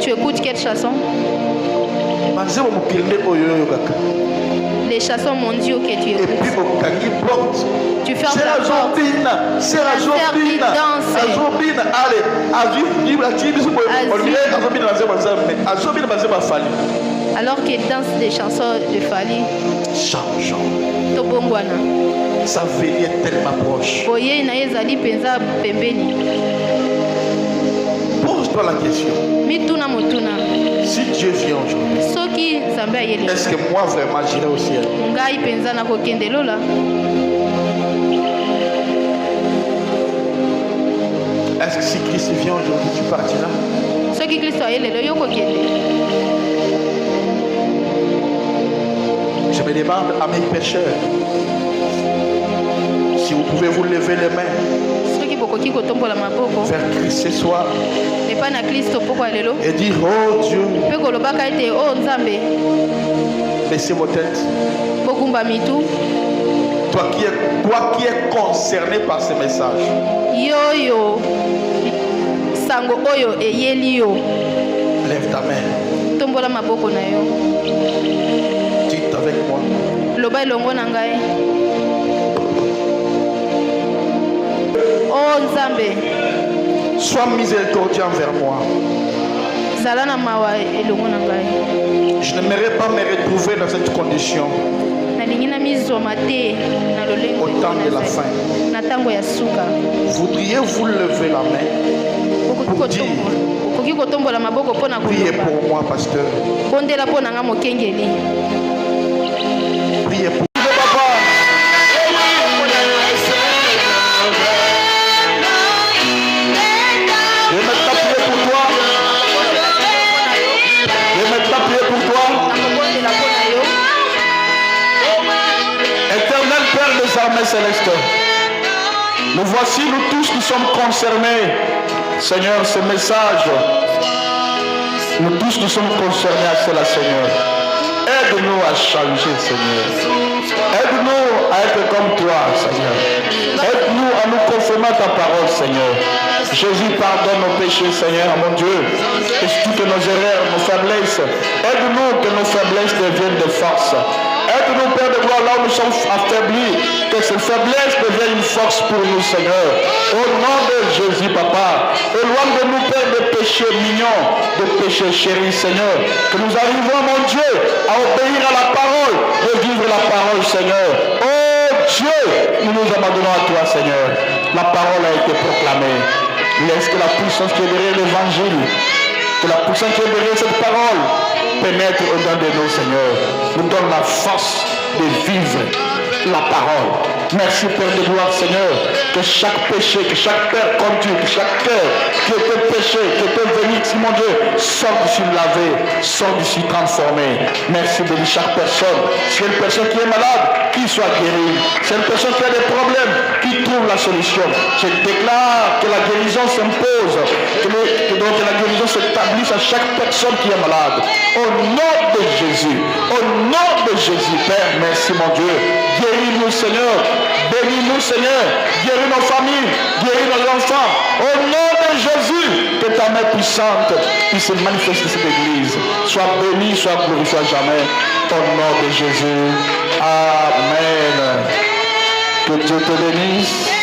Tu écoutes quelle chanson? Les chansons mondiaux que tu écoutes. Tu fermes la porte. Alors qu'il danse des chansons de Fali. Changeons. Sa venue est tellement proche. Pose-toi la question. Si Dieu vient aujourd'hui, est-ce que moi vraiment j'irai au ciel? Est-ce que si Christ vient aujourd'hui, tu partiras? Je me demande à mes pécheurs, si vous pouvez vous lever les mains vers Christ ce soir et dire, oh Dieu, baissez vos têtes. Toi qui es concerné par ce message, lève ta main. Dites avec moi. Oh Nzambe, sois miséricordieux envers moi. Je n'aimerais pas me retrouver dans cette condition au temps de la fin. Voudriez-vous lever la main pour dire, priez pour moi, pasteur. Priez pour Céleste. Nous voici, nous tous qui sommes concernés, Seigneur, ce message. Nous tous nous sommes concernés à cela, Seigneur. Aide-nous à changer, Seigneur. Aide-nous à être comme toi, Seigneur. Aide-nous à nous conformer à ta parole, Seigneur. Jésus, pardonne nos péchés, Seigneur, mon Dieu. Explique nos erreurs, nos faiblesses. Aide-nous que nos faiblesses deviennent de force. Aide-nous, Père de gloire, là où nous sommes affaiblis, que ces faiblesses deviennent une force pour nous, Seigneur. Au nom de Jésus, Papa, éloigne de nous, Père, des péchés mignons, des péchés chéris, Seigneur. Que nous arrivons, mon Dieu, à obéir à la parole, de vivre la parole, Seigneur. Oh Dieu, nous nous abandonnons à toi, Seigneur. La parole a été proclamée. Laisse que la puissance qui est derrière l'évangile, que la puissance qui est derrière cette parole pénètre au-dedans de nous, Seigneur. Nous donne la force de vivre la parole. Merci, Père de gloire, Seigneur, que chaque péché, que chaque père conduit, que chaque cœur qui était péché, qui était venu ici, mon Dieu, sorte d'ici lavé, sorte d'ici transformé. Merci, bénis chaque personne. Si une personne qui est malade, qu'il soit guéri. Si une personne qui a des problèmes, qu'il trouve la solution. Je déclare que la guérison s'impose, que donc la guérison s'établisse à chaque personne qui est malade. Au nom de Jésus, au nom de Jésus, Père, merci, mon Dieu. Guéris-nous, Seigneur. Bénis-nous, Seigneur. Guéris nos familles. Guéris nos enfants. Au nom de Jésus, que ta main puissante puisse se manifester dans cette église. Sois béni, sois glorifié à jamais. Au nom de Jésus. Amen. Que Dieu te bénisse.